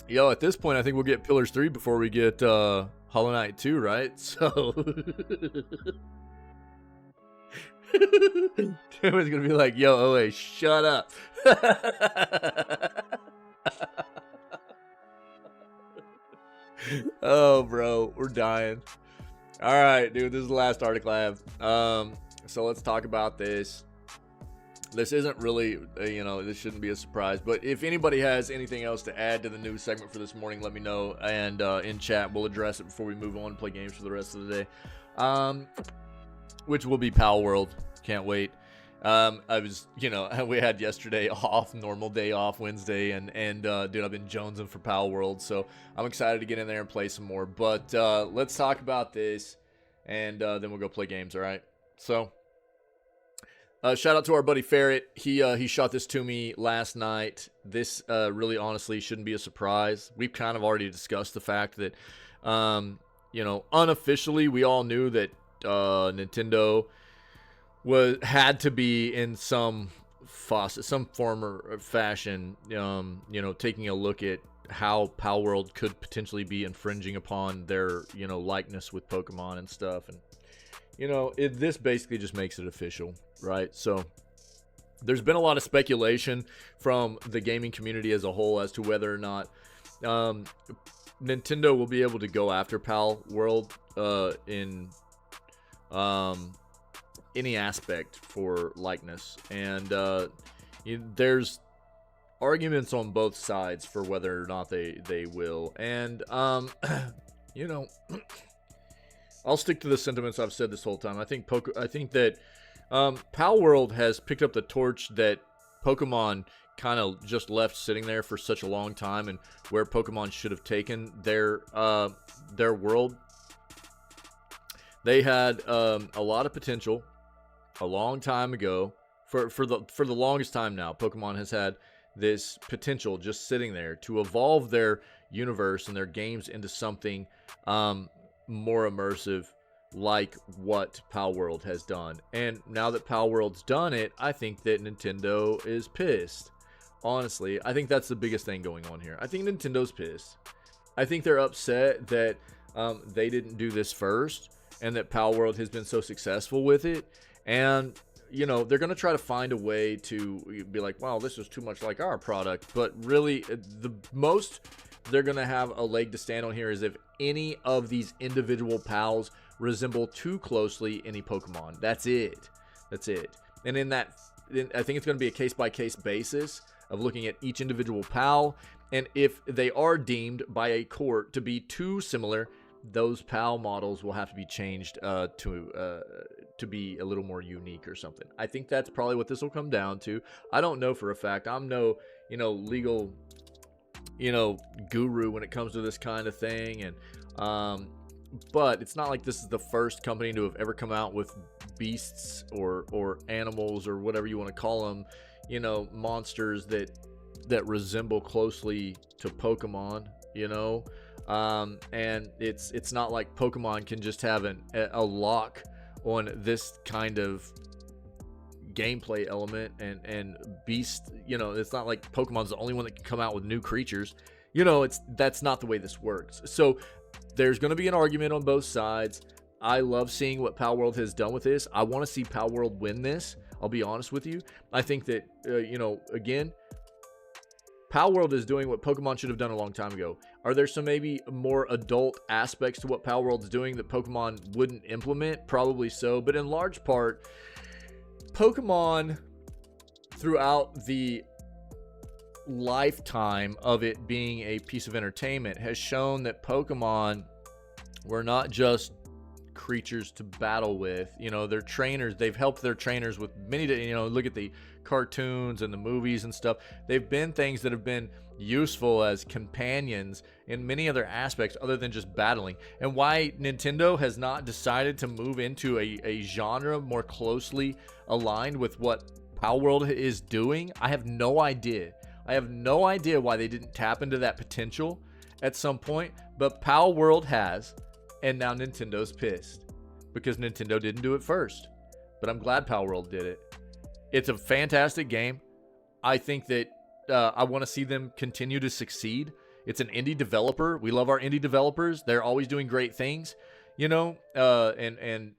Yo, at this point, I think we'll get Pillars 3 before we get Hollow Knight 2, right? So... Tim's gonna be like, yo, OA, shut up. Oh, bro, we're dying. All right, dude, this is the last article I have. So let's talk about this. This isn't really, this shouldn't be a surprise. But if anybody has anything else to add to the news segment for this morning, let me know. And in chat, we'll address it before we move on and play games for the rest of the day. Which will be Pal World. Can't wait. I was, we had yesterday off, normal day off, Wednesday. And dude, I've been jonesing for Pal World. So I'm excited to get in there and play some more. But let's talk about this. And then we'll go play games, all right? So... shout out to our buddy Ferret. He shot this to me last night. This really honestly shouldn't be a surprise. We've kind of already discussed the fact that, unofficially we all knew that Nintendo had to be in some form or fashion, taking a look at how Pal World could potentially be infringing upon their, likeness with Pokemon and stuff. And this basically just makes it official, right? So there's been a lot of speculation from the gaming community as a whole as to whether or not Nintendo will be able to go after Pal World in any aspect for likeness. And there's arguments on both sides for whether or not they will. And, I'll stick to the sentiments I've said this whole time. I think that Pal World has picked up the torch that Pokemon kind of just left sitting there for such a long time, and where Pokemon should have taken their world. They had a lot of potential a long time ago. For the longest time now, Pokemon has had this potential just sitting there to evolve their universe and their games into something more immersive, like what Pal World has done. And now that Pal World's done it, I think that Nintendo is pissed. Honestly, I think that's the biggest thing going on here. I think Nintendo's pissed. I think they're upset that they didn't do this first, and that Pal World has been so successful with it. And they're going to try to find a way to be like, wow, this is too much like our product. But really, the most they're going to have a leg to stand on here is if any of these individual pals resemble too closely any Pokemon. That's it. And I think it's going to be a case-by-case basis of looking at each individual pal. And if they are deemed by a court to be too similar, those pal models will have to be changed to be a little more unique or something. I think that's probably what this will come down to. I don't know for a fact. I'm no, legal, guru when it comes to this kind of thing. And but it's not like this is the first company to have ever come out with beasts or animals or whatever you want to call them, monsters that resemble closely to Pokemon, and it's not like Pokemon can just have a lock on this kind of gameplay element and beast. It's not like Pokemon's the only one that can come out with new creatures. That's not the way this works. So there's going to be an argument on both sides. I love seeing what Pal World has done with this. I want to see Pal World win this. I'll be honest with you. I think that, again, Pal World is doing what Pokemon should have done a long time ago. Are there some maybe more adult aspects to what Pal World's doing that Pokemon wouldn't implement? Probably so, but in large part, Pokemon, throughout the lifetime of it being a piece of entertainment, has shown that Pokemon were not just creatures to battle with. You know, their trainers, they've helped their trainers with many, you know, look at the cartoons and the movies and stuff. They've been things that have been useful as companions in many other aspects other than just battling. And why Nintendo has not decided to move into a genre more closely aligned with what Pal World is doing, I have no idea. I have no idea why they didn't tap into that potential at some point, but Pal World has, and now Nintendo's pissed because Nintendo didn't do it first. But I'm glad Pal World did it. It's a fantastic game. I think that I want to see them continue to succeed. It's an indie developer. We love our indie developers. They're always doing great things, you know, and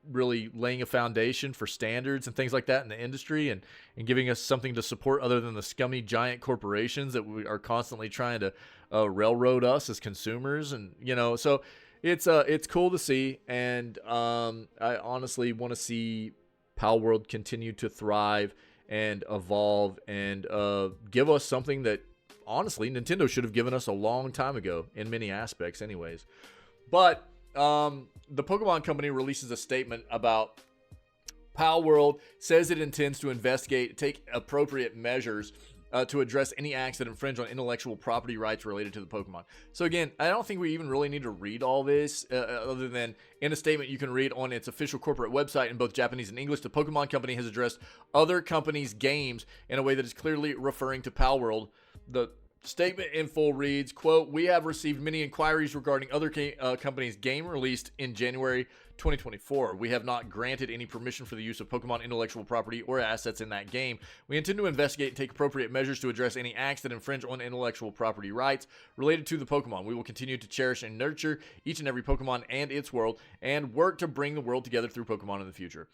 really laying a foundation for standards and things like that in the industry, and giving us something to support other than the scummy giant corporations that we are constantly trying to railroad us as consumers. And, you know, so it's cool to see. And I honestly want to see Pal World continue to thrive and evolve and give us something that honestly Nintendo should have given us a long time ago in many aspects anyways. But the Pokemon Company releases a statement about Pal World, says it intends to investigate, take appropriate measures to address any acts that infringe on intellectual property rights related to the Pokemon. So again, I don't think we even really need to read all this other than in a statement you can read on its official corporate website in both Japanese and English. The Pokemon Company has addressed other companies' games in a way that is clearly referring to Pal World. The statement in full reads, quote, "We have received many inquiries regarding other companies' game released in January 2024. We have not granted any permission for the use of Pokemon intellectual property or assets in that game. We intend to investigate and take appropriate measures to address any acts that infringe on intellectual property rights related to the Pokemon. We will continue to cherish and nurture each and every Pokemon and its world and work to bring the world together through Pokemon in the future."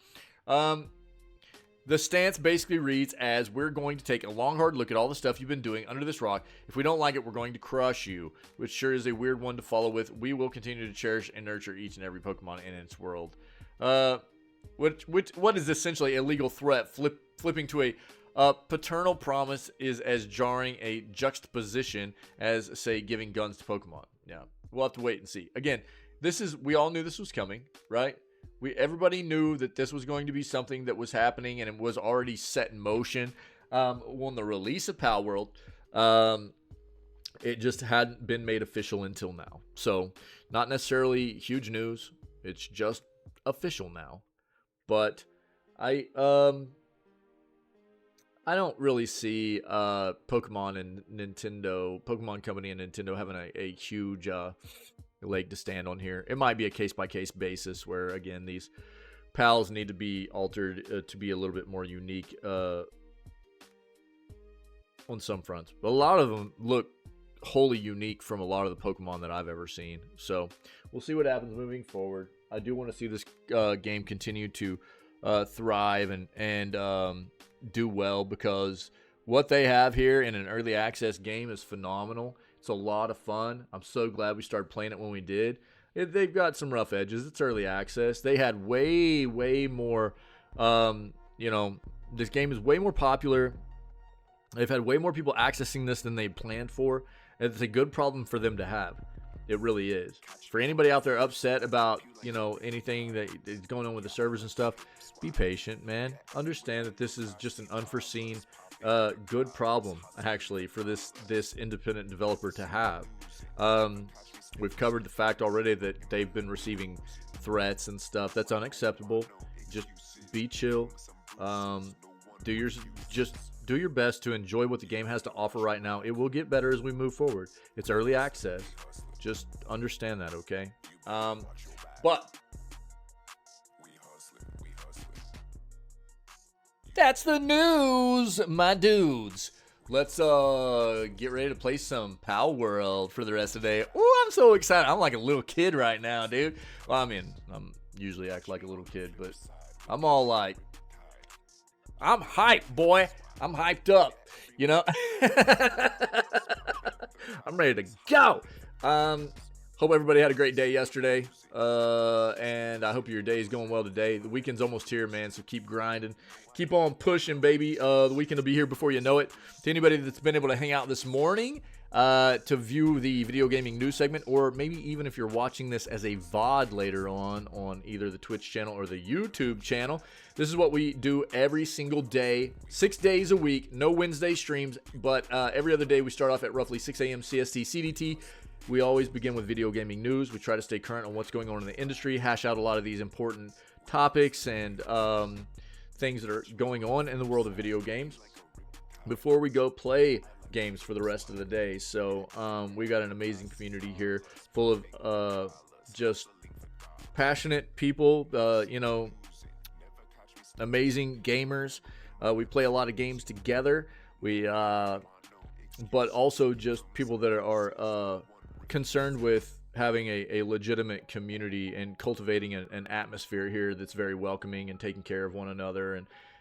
The stance basically reads as, we're going to take a long, hard look at all the stuff you've been doing under this rock. If we don't like it, we're going to crush you, which sure is a weird one to follow with. We will continue to cherish and nurture each and every Pokemon in its world. What is essentially a legal threat, flipping to a paternal promise is as jarring a juxtaposition as, say, giving guns to Pokemon. Yeah, we'll have to wait and see. Again, we all knew this was coming, right? Everybody knew that this was going to be something that was happening, and it was already set in motion on the release of Pal World. It just hadn't been made official until now. So, not necessarily huge news. It's just official now. But I don't really see Pokemon Company and Nintendo having a huge leg to stand on here. It might be a case-by-case basis where, again, these pals need to be altered to be a little bit more unique on some fronts. But a lot of them look wholly unique from a lot of the Pokemon that I've ever seen. So we'll see what happens moving forward. I do want to see this game continue to thrive and do well, because what they have here in an early access game is phenomenal. It's a lot of fun. I'm so glad we started playing it when we did. They've got some rough edges. It's early access. They had way more, this game is way more popular. They've had way more people accessing this than they planned for. It's a good problem for them to have. It really is. For anybody out there upset about, anything that is going on with the servers and stuff, be patient, man. Understand that this is just an unforeseen good problem, actually, for this independent developer to have. We've covered the fact already that they've been receiving threats and stuff. That's unacceptable. Just be chill. Do your best to enjoy what the game has to offer right now. It will get better as we move forward. It's early access. Just understand that, okay? But that's the news, my dudes. Let's get ready to play some Pal World for the rest of the day. Oh, I'm so excited. I'm like a little kid right now, dude. Well, I mean, I'm usually act like a little kid, but I'm all like, I'm hyped, boy. I'm hyped up, you know. I'm ready to go. Hope everybody had a great day yesterday, and I hope your day is going well today. The weekend's almost here, man, so keep grinding. Keep on pushing, baby. The weekend will be here before you know it. To anybody that's been able to hang out this morning to view the video gaming news segment, or maybe even if you're watching this as a VOD later on either the Twitch channel or the YouTube channel, this is what we do every single day, 6 days a week. No Wednesday streams, but every other day we start off at roughly 6 a.m. CST CDT. We always begin with video gaming news. We try to stay current on what's going on in the industry, hash out a lot of these important topics and things that are going on in the world of video games before we go play games for the rest of the day. So we got an amazing community here full of just passionate people, you know, amazing gamers. We play a lot of games together. But also just people that are concerned with having a legitimate community and cultivating an atmosphere here that's very welcoming and taking care of one another,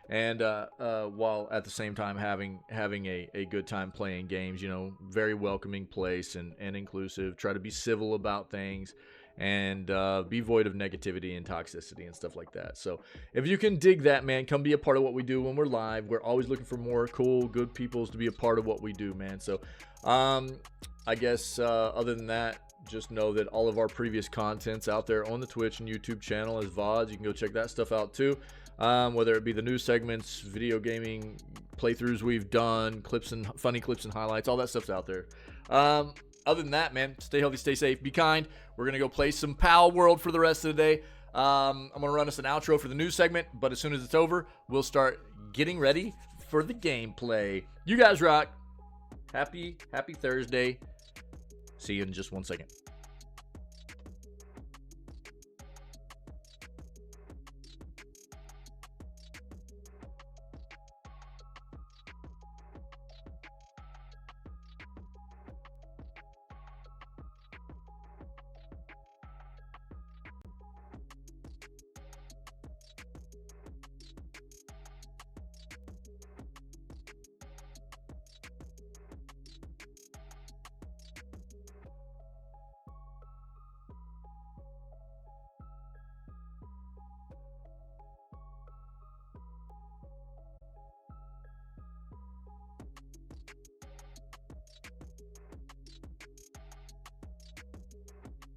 and while at the same time having a good time playing games. You know, very welcoming place and inclusive. Try to be civil about things and be void of negativity and toxicity and stuff like that. So if you can dig that, man, come be a part of what we do when we're live. We're always looking for more cool, good peoples to be a part of what we do, man. So I guess other than that, just know that all of our previous content's out there on the Twitch and YouTube channel as VODs. You can go check that stuff out too. Whether it be the news segments, video gaming playthroughs we've done, funny clips and highlights, all that stuff's out there. Other than that, man, stay healthy, stay safe, be kind. We're going to go play some Pal World for the rest of the day. I'm going to run us an outro for the news segment, but as soon as it's over, we'll start getting ready for the gameplay. You guys rock. Happy Thursday. See you in just 1 second.